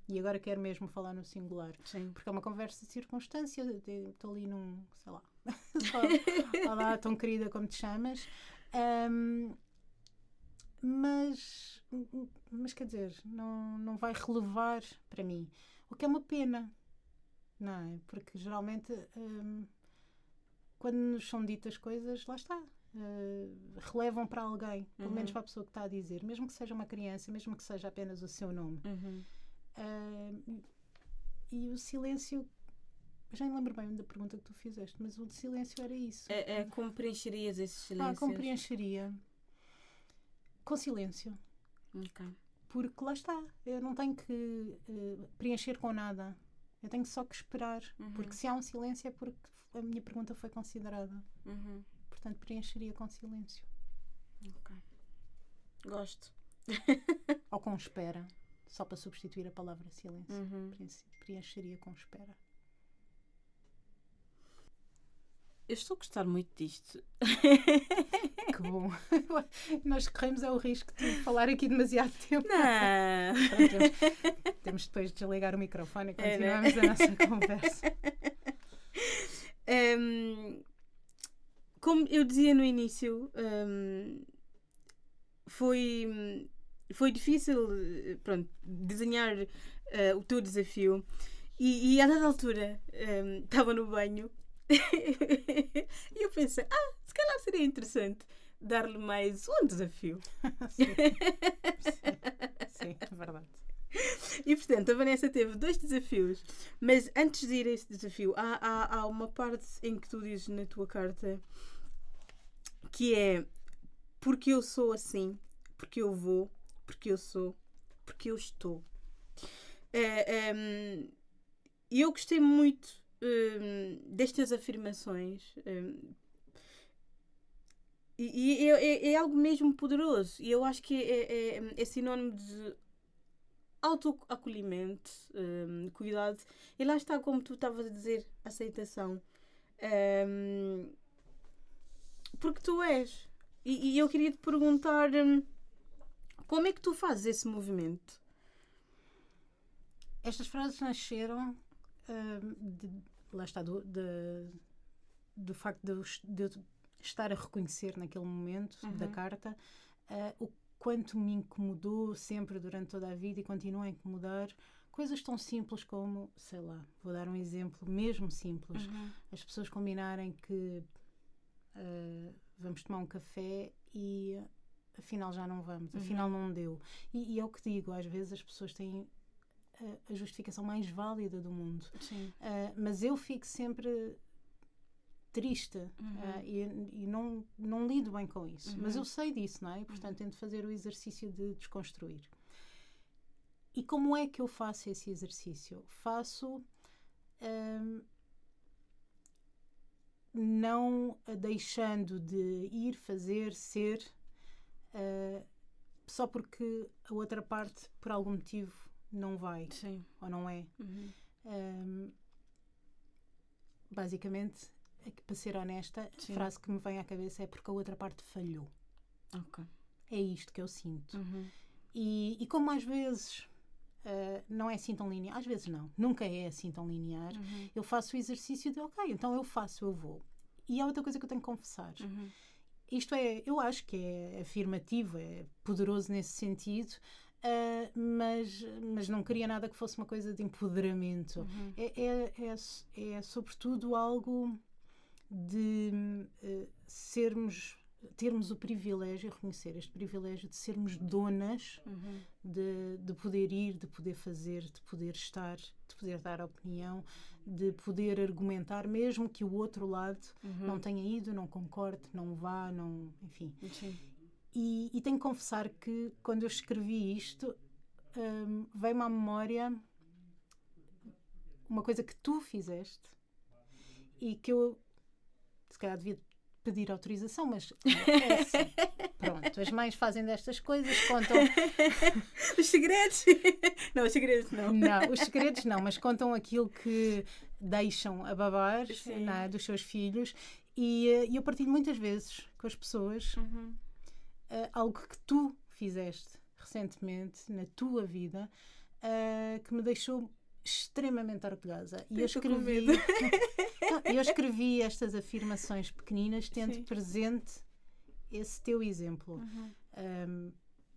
E agora quero mesmo falar no singular. Porque é uma conversa de circunstância. Estou ali num, sei lá, olá, tão querida como te chamas. Mas quer dizer, não vai relevar para mim. O que é uma pena. Não é? Porque geralmente... quando nos são ditas coisas, lá está, relevam para alguém, pelo menos para a pessoa que está a dizer, mesmo que seja uma criança, mesmo que seja apenas o seu nome. E o silêncio, já não lembro bem da pergunta que tu fizeste, mas o silêncio era isso. Como preencherias esses silêncios? Como preencheria? Com silêncio. Porque lá está, eu não tenho que preencher com nada. Eu tenho só que esperar. Porque se há um silêncio é porque a minha pergunta foi considerada. Portanto, preencheria com silêncio. Ok. Gosto. Ou com espera. Só para substituir a palavra silêncio. Preencheria com espera. Eu estou a gostar muito disto. Que bom. Nós corremos o risco de falar aqui demasiado tempo. Não. Pronto, temos depois de desligar o microfone e continuamos a nossa conversa. Como eu dizia no início, foi difícil, pronto, desenhar o teu desafio e a dada altura estava no banho e eu pensei, se calhar seria interessante dar-lhe mais um desafio. Sim, é verdade. E portanto a Vanessa teve 2 desafios, mas antes de ir a esse desafio há uma parte em que tu dizes na tua carta que é porque eu sou assim, porque eu vou, porque eu sou, porque eu estou. E eu gostei muito destas afirmações e é algo mesmo poderoso e eu acho que é sinónimo de autoacolhimento, cuidado, e lá está, como tu estavas a dizer, aceitação, porque tu és, e eu queria te perguntar como é que tu fazes esse movimento? Estas frases nasceram lá está, do facto de eu estar a reconhecer naquele momento da carta o quanto me incomodou sempre durante toda a vida e continua a incomodar coisas tão simples como, sei lá, vou dar um exemplo mesmo simples, as pessoas combinarem que vamos tomar um café e afinal já não vamos, afinal não deu. E é o que digo, às vezes as pessoas têm a justificação mais válida do mundo. Mas eu fico sempre triste e não lido bem com isso. Mas eu sei disso, não é? E, portanto, tento fazer o exercício de desconstruir. E como é que eu faço esse exercício? Faço não deixando de ir, fazer, ser só porque a outra parte, por algum motivo, não vai. Sim. Ou não é. Basicamente, para ser honesta, a frase que me vem à cabeça é porque a outra parte falhou. Ok. É isto que eu sinto. E como às vezes não é assim tão linear, às vezes não, nunca é assim tão linear, eu faço o exercício de ok, então eu faço, eu vou. E há outra coisa que eu tenho que confessar. Isto é, eu acho que é afirmativo, é poderoso nesse sentido, mas não queria nada que fosse uma coisa de empoderamento. É sobretudo algo de termos o privilégio, reconhecer este privilégio de sermos donas de poder ir, de poder fazer, de poder estar, de poder dar opinião, de poder argumentar, mesmo que o outro lado não tenha ido, não concorde, não vá, não, enfim. E tenho que confessar que quando eu escrevi isto veio-me à memória uma coisa que tu fizeste e que eu se calhar devia pedir autorização, mas é assim. Pronto, as mães fazem destas coisas, contam os segredos? Não, os segredos não. Não, os segredos não, mas contam aquilo que deixam a babar, não é, dos seus filhos e eu partilho muitas vezes com as pessoas algo que tu fizeste recentemente na tua vida que me deixou extremamente orgulhosa. E eu escrevi estas afirmações pequeninas tendo presente esse teu exemplo.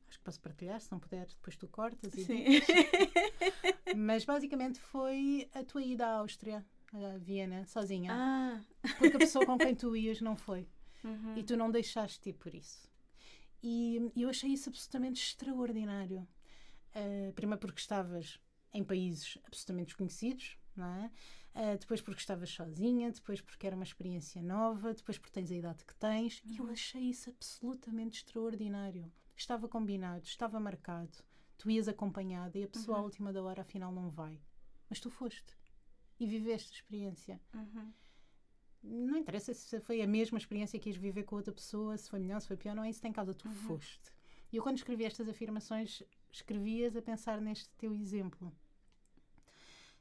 Acho que posso partilhar, se não puder depois tu cortas e dizes. Mas basicamente foi a tua ida à Áustria, a Viena, sozinha. Porque a pessoa com quem tu ias não foi. E tu não deixaste ir por isso. E eu achei isso absolutamente extraordinário. Primeiro porque estavas em países absolutamente desconhecidos, não é? Depois porque estavas sozinha, depois porque era uma experiência nova, depois porque tens a idade que tens. E eu achei isso absolutamente extraordinário. Estava combinado, estava marcado, tu ias acompanhada e a pessoa à última da hora afinal não vai. Mas tu foste. e viveste a experiência. Uhum. Não interessa se foi a mesma experiência que ias viver com outra pessoa, se foi melhor, se foi pior, não é isso que tem em causa, tu foste. E eu, quando escrevi estas afirmações, escrevias a pensar neste teu exemplo.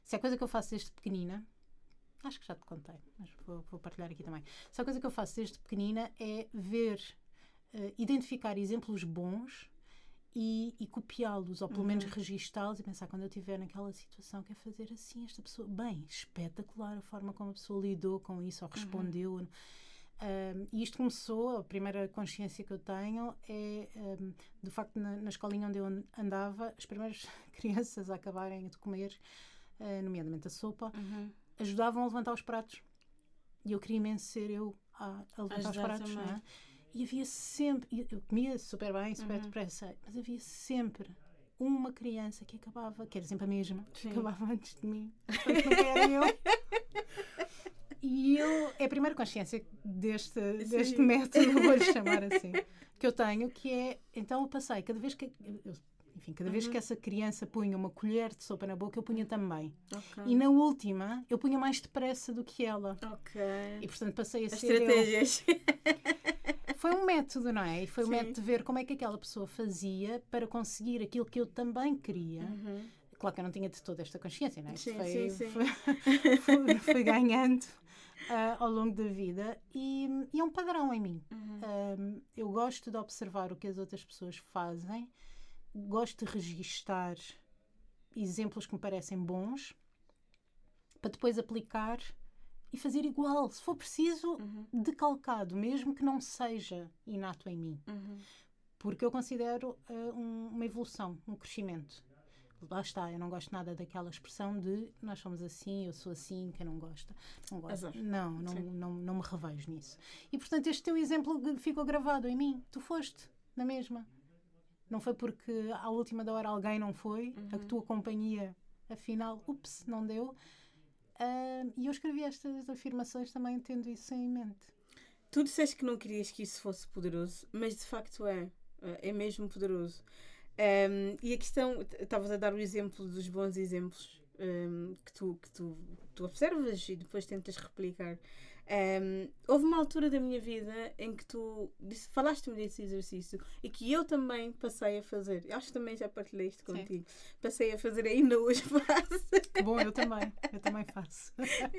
Se é coisa que eu faço desde pequenina, acho que já te contei, mas vou partilhar aqui também. Se a coisa que eu faço desde pequenina é ver, identificar exemplos bons e copiá-los, ou pelo menos registá-los e pensar, quando eu estiver naquela situação, quero fazer assim, esta pessoa, bem, espetacular a forma como a pessoa lidou com isso ou respondeu. E isto começou, a primeira consciência que eu tenho é do facto de na escolinha onde eu andava, as primeiras crianças a acabarem de comer, nomeadamente a sopa, ajudavam a levantar os pratos. E eu queria imenso ser eu a levantar os pratos, não é? E havia sempre, eu comia super bem, super depressa, mas havia sempre uma criança que acabava, que era sempre a mesma, que acabava antes de mim. Portanto, nunca era eu. E é a primeira consciência deste método, vou-lhe chamar assim, que eu tenho, que é, então eu passei, cada vez que essa criança punha uma colher de sopa na boca, eu punha também. Okay. E na última, eu punha mais depressa do que ela. E portanto passei a ser estratégias. Foi um método, não é? E foi um método de ver como é que aquela pessoa fazia para conseguir aquilo que eu também queria. Claro que eu não tinha de toda esta consciência, não é? Foi ganhando ao longo da vida e é um padrão em mim. Eu gosto de observar o que as outras pessoas fazem, gosto de registar exemplos que me parecem bons para depois aplicar e fazer igual, se for preciso, decalcado, mesmo que não seja inato em mim. Porque eu considero uma evolução, um crescimento. Lá está, eu não gosto nada daquela expressão de nós somos assim, eu sou assim, quem não gosta. Não me revejo nisso. E, portanto, este teu exemplo ficou gravado em mim. Tu foste, na mesma. Não foi porque à última da hora alguém não foi, a tua companhia, afinal, ups, não deu. E eu escrevi estas afirmações também tendo isso em mente. Tu disseste que não querias que isso fosse poderoso, mas de facto é mesmo poderoso. E a questão, estavas a dar o exemplo dos bons exemplos que tu observas e depois tentas replicar. Houve uma altura da minha vida em que tu falaste-me desse exercício e que eu também passei a fazer. Acho que também já partilhei isto contigo. Passei a fazer, ainda hoje faço. Que bom, eu também faço.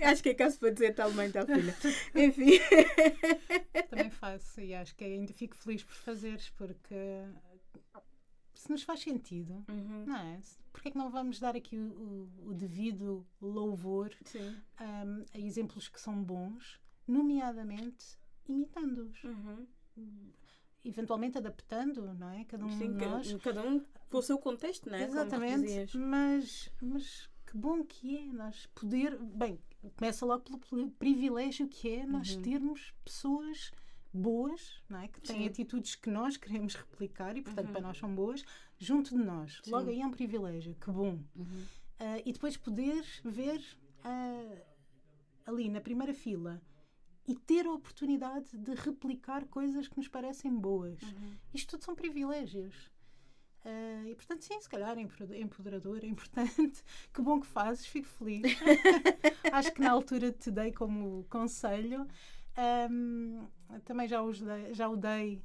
Acho que é caso para dizer tal mãe, tal filha. Enfim. Também faço e acho que ainda fico feliz por fazeres, porque se nos faz sentido, não é? Porque é que não vamos dar aqui o devido louvor a exemplos que são bons, nomeadamente imitando-os. Eventualmente adaptando, não é? Cada um de nós. Cada um com o seu contexto, não é? Exatamente. Mas que bom que é nós poder... Bem, começa logo pelo privilégio que é nós termos pessoas boas, não é? Que têm atitudes que nós queremos replicar e, portanto, para nós são boas, junto de nós. Logo aí é um privilégio, que bom. E depois poder ver ali na primeira fila e ter a oportunidade de replicar coisas que nos parecem boas. Isto tudo são privilégios. E, portanto, sim, se calhar é empoderador, é importante. Que bom que fazes, fico feliz. Acho que na altura te dei como conselho. Também já o dei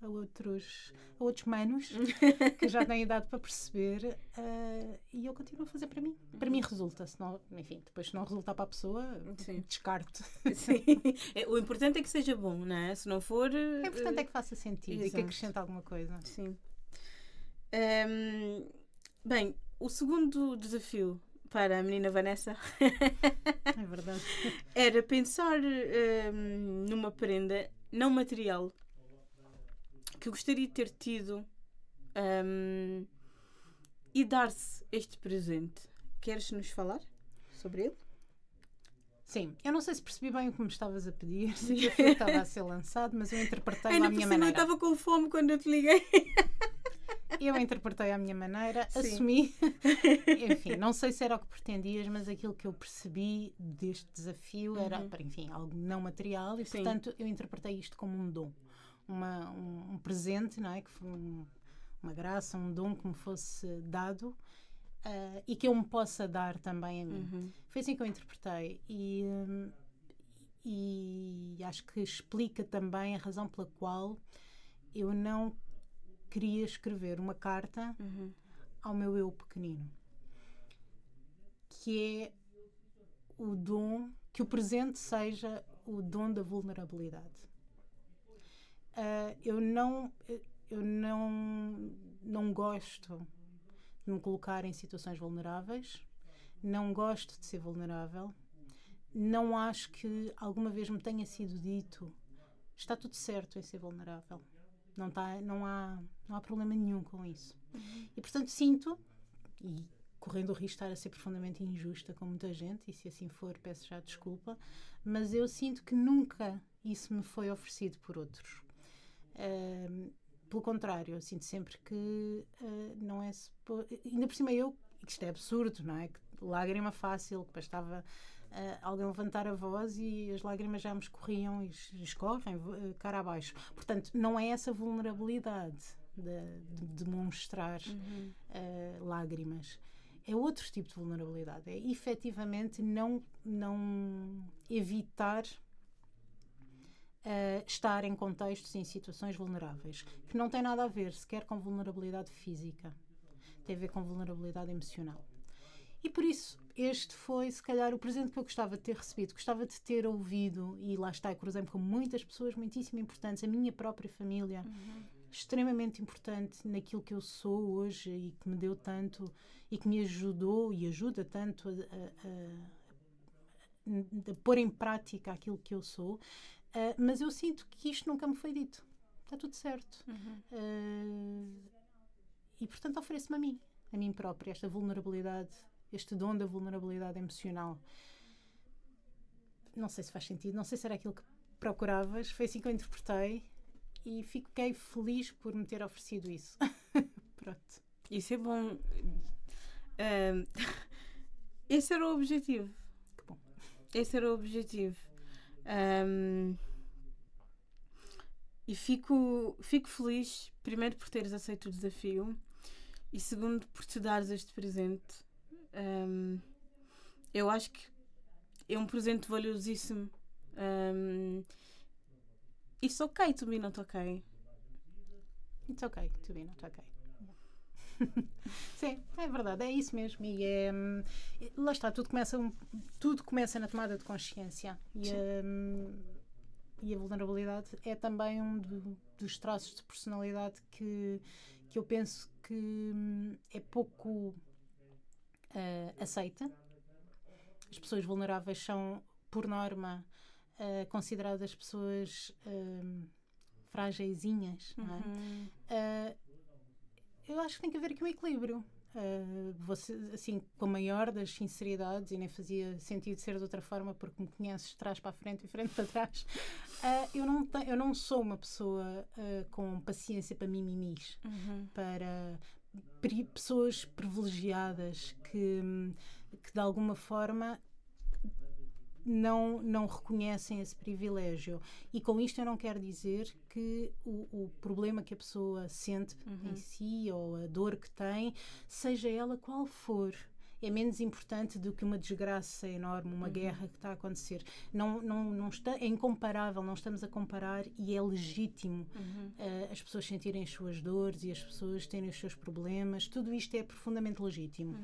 a outros manos que já têm idade para perceber, e eu continuo a fazer para mim. Para mim resulta, senão, enfim, depois se não resultar para a pessoa, descarto. Sim. O importante é que seja bom, não é? Se não for... O importante é que faça sentido e que acrescente alguma coisa. Sim. Bem, o segundo desafio para a menina Vanessa é verdade. Era pensar numa prenda não material que gostaria de ter tido e dar-se este presente. Queres nos falar sobre ele? Sim, eu não sei se percebi bem o que me estavas a pedir, se o desafio estava a ser lançado, mas eu interpretei à minha maneira. Eu estava com fome quando eu te liguei. Eu interpretei à minha maneira, assumi. Enfim, não sei se era o que pretendias, mas aquilo que eu percebi deste desafio era, enfim, algo não material e, portanto, eu interpretei isto como um dom. Um presente, não é? Que foi uma graça, um dom que me fosse dado e que eu me possa dar também a mim. Foi assim que eu interpretei. E acho que explica também a razão pela qual eu não queria escrever uma carta ao meu eu pequenino, que é o dom, que o presente seja o dom da vulnerabilidade. Eu não gosto de me colocar em situações vulneráveis, não gosto de ser vulnerável, não acho que alguma vez me tenha sido dito está tudo certo em ser vulnerável, não há problema nenhum com isso. E portanto sinto, e correndo o risco de estar a ser profundamente injusta com muita gente, e se assim for peço já desculpa, mas eu sinto que nunca isso me foi oferecido por outros. Pelo contrário, eu sinto sempre que não é... Ainda por cima que isto é absurdo, não é? Que lágrima fácil, que bastava alguém levantar a voz e as lágrimas já me escorriam e escorrem cara abaixo. Portanto, não é essa vulnerabilidade de demonstrar lágrimas. É outro tipo de vulnerabilidade. É efetivamente não evitar estar em contextos e em situações vulneráveis, que não tem nada a ver sequer com vulnerabilidade física, tem a ver com vulnerabilidade emocional. E por isso este foi se calhar o presente que eu gostava de ter recebido, gostava de ter ouvido, e lá está, eu cruzei-me com muitas pessoas muitíssimo importantes, a minha própria família, extremamente importante naquilo que eu sou hoje e que me deu tanto e que me ajudou e ajuda tanto a pôr em prática aquilo que eu sou. Mas eu sinto que isto nunca me foi dito. Está tudo certo. E, portanto, ofereço-me a mim própria, esta vulnerabilidade, este dom da vulnerabilidade emocional. Não sei se faz sentido, não sei se era aquilo que procuravas, foi assim que eu interpretei e fiquei feliz por me ter oferecido isso. Pronto. Isso é bom. Esse era o objetivo. Que bom. Esse era o objetivo. E fico feliz, primeiro, por teres aceito o desafio e, segundo, por te dares este presente. Eu acho que é um presente valiosíssimo. It's okay to be not okay. It's okay to be not okay. Sim, é verdade, é isso mesmo. E lá está, tudo começa na tomada de consciência. E a vulnerabilidade é também um dos traços de personalidade que eu penso que é pouco aceita. As pessoas vulneráveis são, por norma, consideradas pessoas frágeisinhas, não é? Eu acho que tem que haver aqui um equilíbrio. Você, assim, com a maior das sinceridades, e nem fazia sentido ser de outra forma porque me conheces de trás para a frente e frente para trás, eu não sou uma pessoa com paciência para mimimis, para pessoas privilegiadas que de alguma forma não reconhecem esse privilégio. E com isto eu não quero dizer que o problema que a pessoa sente em si, ou a dor que tem, seja ela qual for, é menos importante do que uma desgraça enorme, uma guerra que está a acontecer. Não está, é incomparável, não estamos a comparar, e é legítimo as pessoas sentirem as suas dores e as pessoas terem os seus problemas. Tudo isto é profundamente legítimo.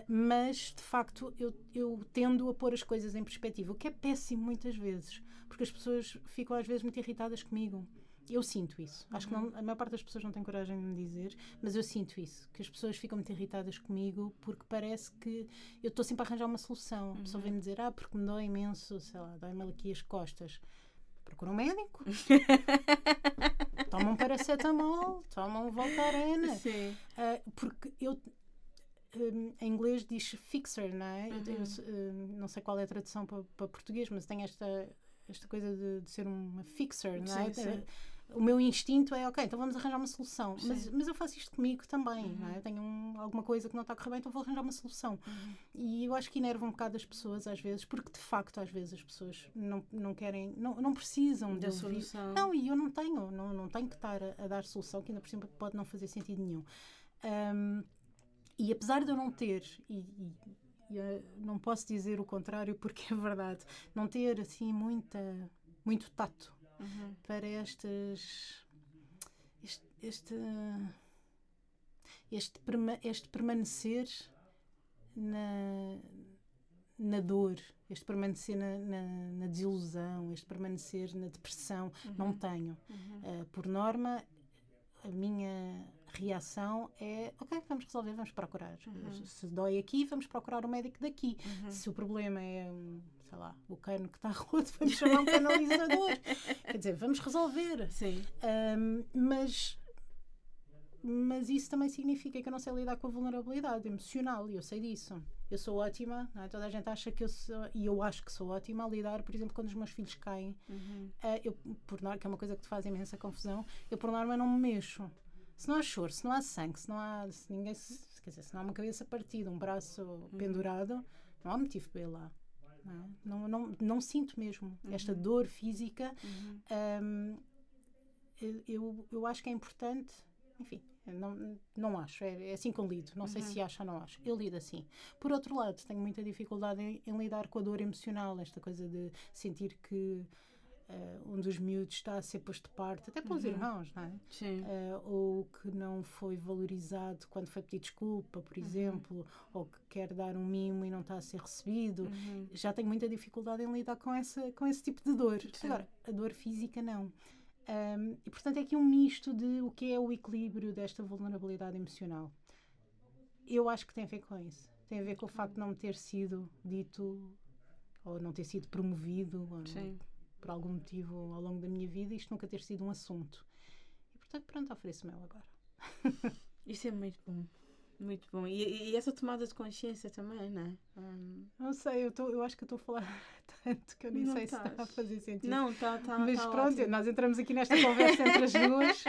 Mas, de facto, eu tendo a pôr as coisas em perspectiva, o que é péssimo muitas vezes, porque as pessoas ficam às vezes muito irritadas comigo. Eu sinto isso. Acho que a maior parte das pessoas não tem coragem de me dizer, mas eu sinto isso, que as pessoas ficam muito irritadas comigo porque parece que eu estou sempre a arranjar uma solução. A pessoa vem-me dizer, porque me dói imenso, sei lá, dói-me aqui as costas. Procura um médico. Toma um paracetamol, toma um Voltaren. Porque eu... em inglês diz fixer, não é? Eu não sei qual é a tradução para português, mas tem esta coisa de ser uma fixer, não é? Sim. O meu instinto é, ok, então vamos arranjar uma solução. Mas eu faço isto comigo também, não é? Eu tenho alguma coisa que não está a correr bem, então vou arranjar uma solução. E eu acho que enerva um bocado as pessoas às vezes, porque de facto às vezes as pessoas não querem, não precisam de ouvir. Solução. Não, e eu não tenho que estar a dar solução, que ainda por cima pode não fazer sentido nenhum. E apesar de eu não ter, e eu não posso dizer o contrário porque é verdade, não ter assim muito tato para este permanecer na dor, este permanecer na desilusão, este permanecer na depressão, não tenho. Por norma, a minha reação é, ok, vamos resolver, vamos procurar. Se dói aqui, vamos procurar o médico daqui. Se o problema é, sei lá, o cano que está roto, vamos chamar um canalizador. Quer dizer, vamos resolver. Sim. Mas isso também significa que eu não sei lidar com a vulnerabilidade emocional, e eu sei disso. Eu sou ótima, não é? Toda a gente acha que eu sou, e eu acho que sou ótima a lidar, por exemplo, quando os meus filhos caem. Eu, por norma, que é uma coisa que te faz imensa confusão, eu por norma não me mexo. Se não há choro, se não há sangue, se não há quer dizer, se não há uma cabeça partida, um braço pendurado, não há motivo para ir lá. Não sinto mesmo esta dor física. Eu acho que é importante. Enfim, não acho. É assim que eu lido. Não sei se acho ou não acho. Eu lido assim. Por outro lado, tenho muita dificuldade em lidar com a dor emocional. Esta coisa de sentir que um dos miúdos está a ser posto de parte, até pelos irmãos, não é? Sim. Ou que não foi valorizado quando foi pedir desculpa, por exemplo, ou que quer dar um mimo e não está a ser recebido. Já tenho muita dificuldade em lidar com esse tipo de dor. Sim. Agora, a dor física não. E portanto é aqui um misto de o que é o equilíbrio desta vulnerabilidade emocional. Eu acho que tem a ver com isso. Tem a ver com o facto de não me ter sido dito ou não ter sido promovido por algum motivo ao longo da minha vida, isto nunca ter sido um assunto. E portanto, pronto, ofereço-me agora. Isso é muito bom. Muito bom. E essa tomada de consciência também, não é? Não sei, eu acho que eu estou a falar tanto que eu nem Não sei estás. se está a fazer sentido. Não, está Mas tá pronto, ótimo. nós entramos aqui nesta conversa entre as duas.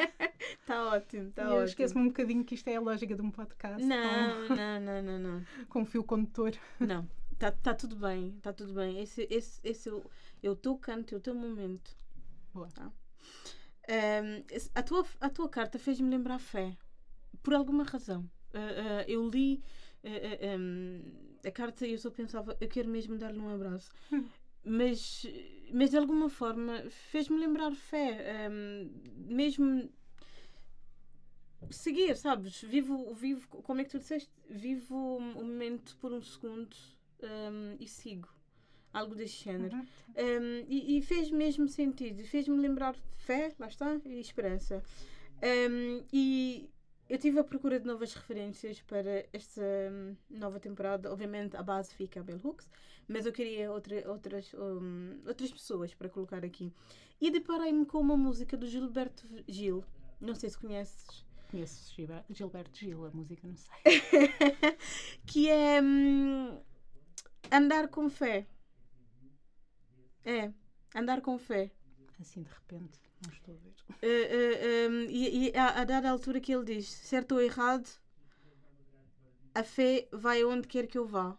Está ótimo, está E ótimo. eu esqueço-me um bocadinho que isto é a lógica de um podcast. Não. Com um fio condutor. Não, tá tudo bem, está tudo bem. Esse é o teu canto, é o teu momento. Boa. Tá? A tua carta fez-me lembrar fé, por alguma razão. Eu li a carta e eu só pensava, eu quero mesmo dar-lhe um abraço. Mas de alguma forma fez-me lembrar fé, mesmo seguir, sabes? Vivo, como é que tu disseste? Vivo o momento por um segundo e sigo. Algo desse género. E fez mesmo sentido. Fez-me lembrar fé, lá está, e esperança. E eu estive à procura de novas referências para esta nova temporada. Obviamente a base fica a Bell Hooks, mas eu queria outras pessoas para colocar aqui. E deparei-me com uma música do Gilberto Gil. Não sei se conheces. Conheço Gilberto Gil, a música não sei. Que é Andar com Fé. Andar com Fé. Assim de repente, não estou a ver. E a dada altura que ele diz, certo ou errado, a fé vai onde quer que eu vá.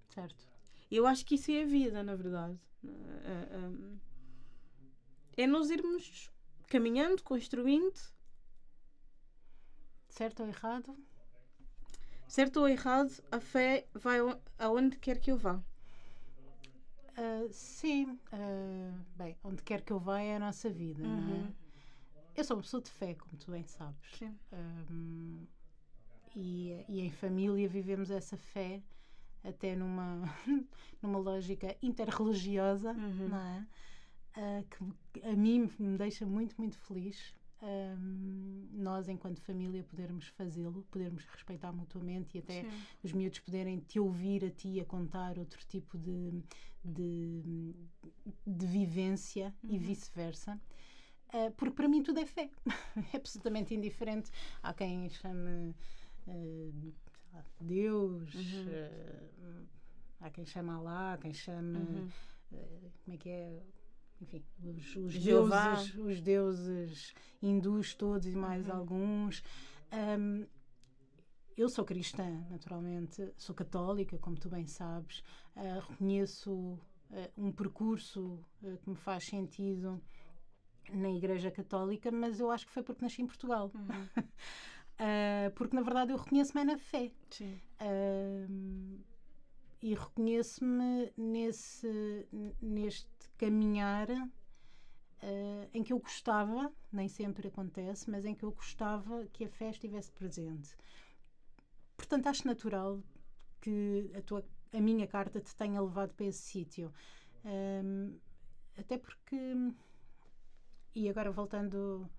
Certo. Eu acho que isso é a vida, na verdade. É nós irmos caminhando, construindo. Certo ou errado? Certo ou errado, a fé vai aonde quer que eu vá. Sim. Bem, onde quer que eu vá é a nossa vida, não é? Eu sou uma pessoa de fé, como tu bem sabes. Sim. E em família vivemos essa fé até numa lógica interreligiosa, não é? Que a mim me deixa muito, muito feliz. Nós, enquanto família, podermos fazê-lo, podermos respeitar mutuamente e até os miúdos poderem te ouvir a ti a contar outro tipo de vivência e vice-versa. Porque para mim tudo é fé. É absolutamente indiferente. Há quem chame Deus, há quem chame Alá, há quem chame como é que é? Enfim, os deuses hindus todos e mais alguns. Eu sou cristã, naturalmente, sou católica, como tu bem sabes, reconheço um percurso que me faz sentido na Igreja Católica, mas eu acho que foi porque nasci em Portugal. Porque na verdade eu reconheço-me na fé. Sim. E reconheço-me neste caminhar em que eu gostava, nem sempre acontece, mas em que eu gostava que a fé estivesse presente. Portanto, acho natural que a minha carta te tenha levado para esse sítio. Até porque, e agora voltando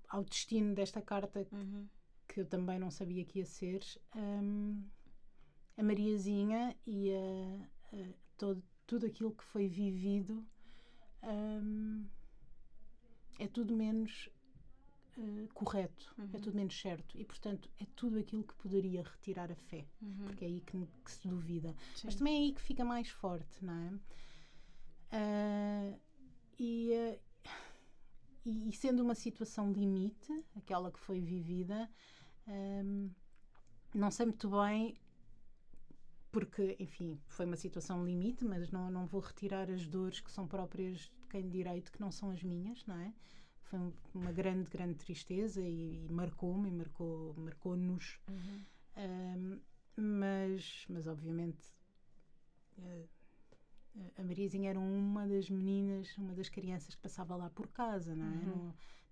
ao destino desta carta, que eu também não sabia que ia ser, a Mariazinha e tudo aquilo que foi vivido é tudo menos correto, é tudo menos certo, e portanto é tudo aquilo que poderia retirar a fé, porque é aí que se duvida. Sim. Mas também é aí que fica mais forte, não é? E sendo uma situação limite, aquela que foi vivida, não sei muito bem, porque, enfim, foi uma situação limite, mas não vou retirar as dores que são próprias de quem de direito, que não são as minhas, não é? Foi uma grande, grande tristeza e marcou-me, marcou-nos. Mas obviamente, a Mariazinha era uma das meninas, uma das crianças que passava lá por casa, não é?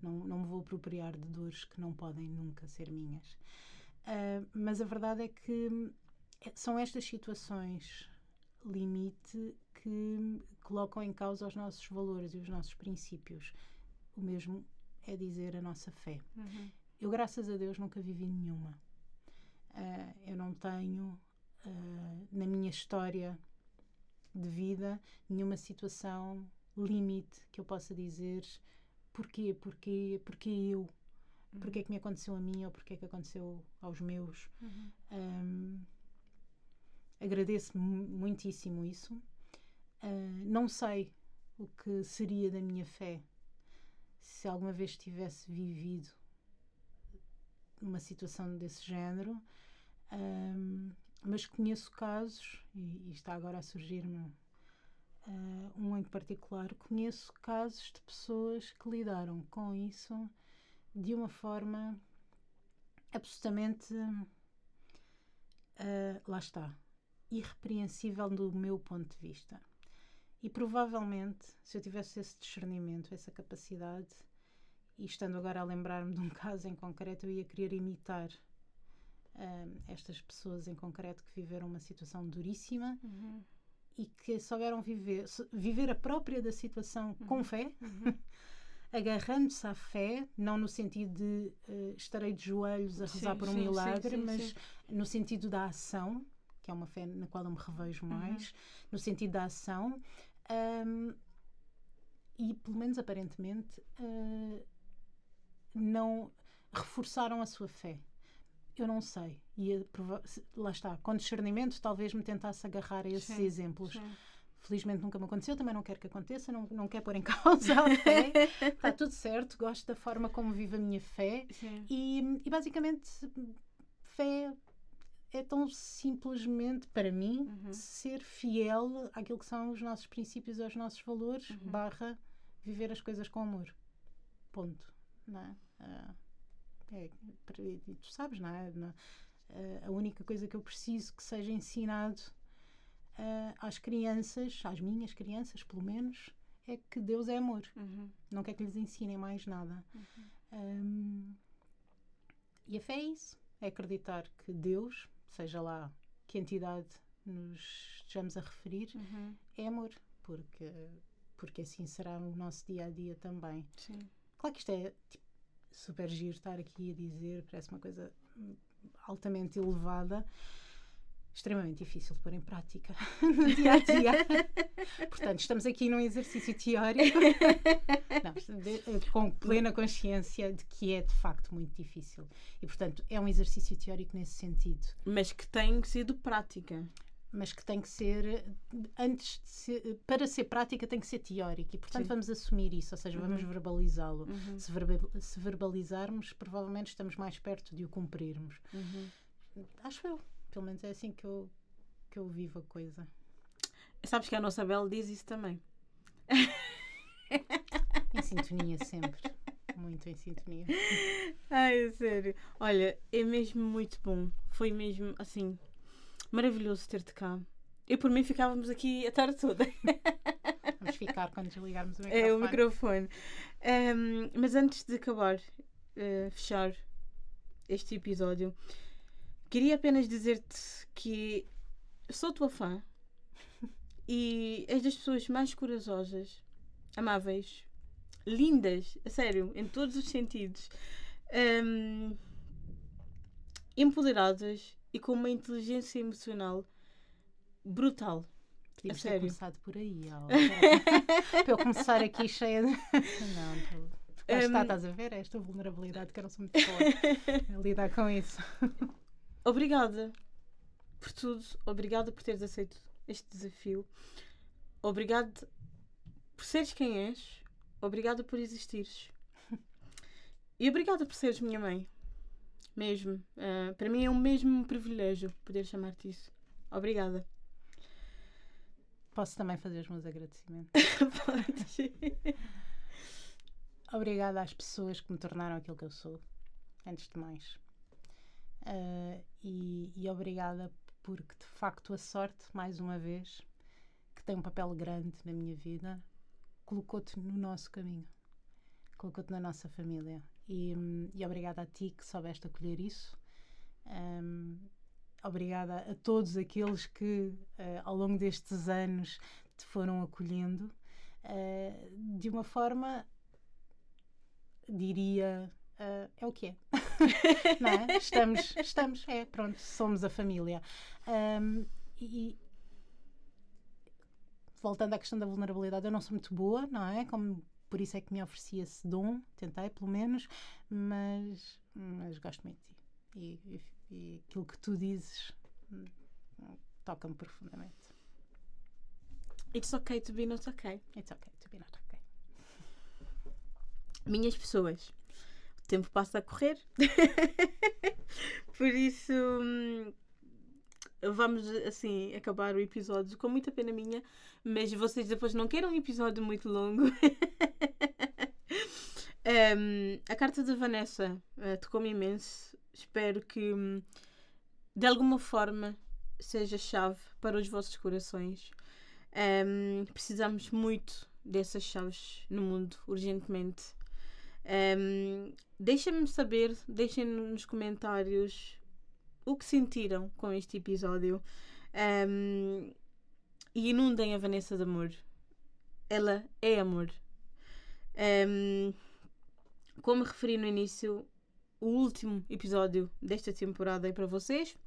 Não me vou apropriar de dores que não podem nunca ser minhas. Mas a verdade é que são estas situações limite que colocam em causa os nossos valores e os nossos princípios. O mesmo é dizer a nossa fé. Eu, graças a Deus, nunca vivi nenhuma. Eu não tenho, na minha história de vida, nenhuma situação limite que eu possa dizer porquê eu, porque é que me aconteceu a mim ou porque é que aconteceu aos meus. Agradeço muitíssimo isso. Não sei o que seria da minha fé se alguma vez tivesse vivido uma situação desse género, mas conheço casos, e está agora a surgir-me um em particular, conheço casos de pessoas que lidaram com isso de uma forma absolutamente, lá está, irrepreensível do meu ponto de vista. E provavelmente, se eu tivesse esse discernimento, essa capacidade, e estando agora a lembrar-me de um caso em concreto, eu ia querer imitar estas pessoas em concreto que viveram uma situação duríssima e que souberam viver a própria da situação com fé, agarrando-se à fé, não no sentido de estarei de joelhos a rezar por um milagre, mas no sentido da ação, que é uma fé na qual eu me revejo mais, no sentido da ação, e pelo menos aparentemente não reforçaram a sua fé. Eu não sei. Lá está, com discernimento talvez me tentasse agarrar a esses exemplos. Felizmente nunca me aconteceu, também não quero que aconteça, não quero pôr em causa a fé. Está tudo certo, gosto da forma como vivo a minha fé. E basicamente fé é tão simplesmente, para mim, ser fiel àquilo que são os nossos princípios, aos nossos valores, / viver as coisas com amor. Ponto. Não é? Tu sabes, não é? A única coisa que eu preciso que seja ensinado às crianças, às minhas crianças, pelo menos, é que Deus é amor. Não quer que lhes ensinem mais nada. E a fé é isso. É acreditar que Deus, seja lá que entidade nos estejamos a referir, é amor. Porque assim será o nosso dia-a-dia também. Sim. Claro que isto é super giro estar aqui a dizer, parece uma coisa altamente elevada, extremamente difícil de pôr em prática no dia-a-dia. Portanto, estamos aqui num exercício teórico com plena consciência de que é de facto muito difícil. E, portanto, é um exercício teórico nesse sentido. Mas que tem sido prática. Mas que tem que ser, para ser prática tem que ser teórica e, portanto, vamos assumir isso, ou seja, vamos verbalizá-lo. Se verbalizarmos, provavelmente estamos mais perto de o cumprirmos. Acho eu. Pelo menos é assim que eu vivo a coisa. Sabes que a nossa Bel diz isso também. Em sintonia sempre. muito em sintonia. Ai, sério. Olha, é mesmo muito bom. Foi mesmo, assim, maravilhoso ter-te cá. Eu, por mim, ficávamos aqui a tarde toda. Vamos ficar quando desligarmos o microfone. É, o microfone. Mas antes de acabar, fechar este episódio, queria apenas dizer-te que sou tua fã e és das pessoas mais corajosas, amáveis, lindas, a sério, em todos os sentidos, empoderadas e com uma inteligência emocional brutal. Podíamos A ter sério. começado por aí. Para eu começar aqui cheia de... Não, estás a ver? É esta vulnerabilidade que eu não sou muito boa a lidar com isso. Obrigada por tudo. Obrigada por teres aceito este desafio. Obrigada por seres quem és. Obrigada por existires. E obrigada por seres minha mãe. Mesmo. Para mim é um mesmo privilégio poder chamar-te isso. Obrigada. Posso também fazer os meus agradecimentos. Podes. Obrigada às pessoas que me tornaram aquilo que eu sou, antes de mais. E obrigada porque, de facto, a sorte, mais uma vez, que tem um papel grande na minha vida, colocou-te no nosso caminho, colocou-te na nossa família. E obrigada a ti que soubeste acolher isso. Obrigada a todos aqueles que, ao longo destes anos, te foram acolhendo de uma forma, diria, é o que é. Não é? Estamos, pronto, somos a família. E voltando à questão da vulnerabilidade, eu não sou muito boa, não é? Por isso é que me ofereci esse dom, tentei pelo menos, mas gosto muito de ti. E aquilo que tu dizes toca-me profundamente. It's okay to be not okay. It's okay to be not okay. Minhas pessoas, o tempo passa a correr. Por isso vamos assim acabar o episódio com muita pena minha, mas vocês depois não queiram um episódio muito longo. A carta da Vanessa tocou-me imenso. Espero que de alguma forma seja chave para os vossos corações. Precisamos muito dessas chaves no mundo, urgentemente. Deixem-me saber, deixem nos comentários o que sentiram com este episódio e inundem a Vanessa de amor. Ela é amor. Como referi no início, o último episódio desta temporada é para vocês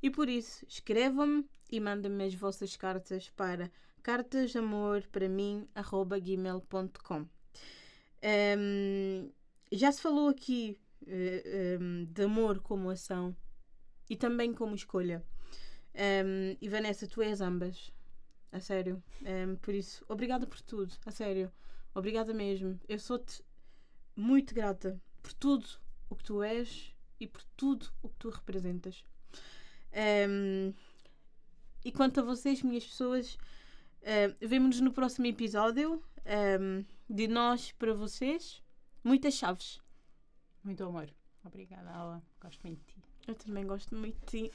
e por isso escrevam-me e mandem-me as vossas cartas para cartasamorparamim@gmail.com. Já se falou aqui de amor como ação e também como escolha. E Vanessa, tu és ambas. A sério. Por isso, obrigada por tudo. A sério. Obrigada mesmo. Eu sou-te muito grata por tudo o que tu és e por tudo o que tu representas. E quanto a vocês, minhas pessoas, vemo-nos no próximo episódio. De nós para vocês, muitas chaves. Muito amor. Obrigada, Ala. Gosto muito de ti. Eu também gosto muito de ti.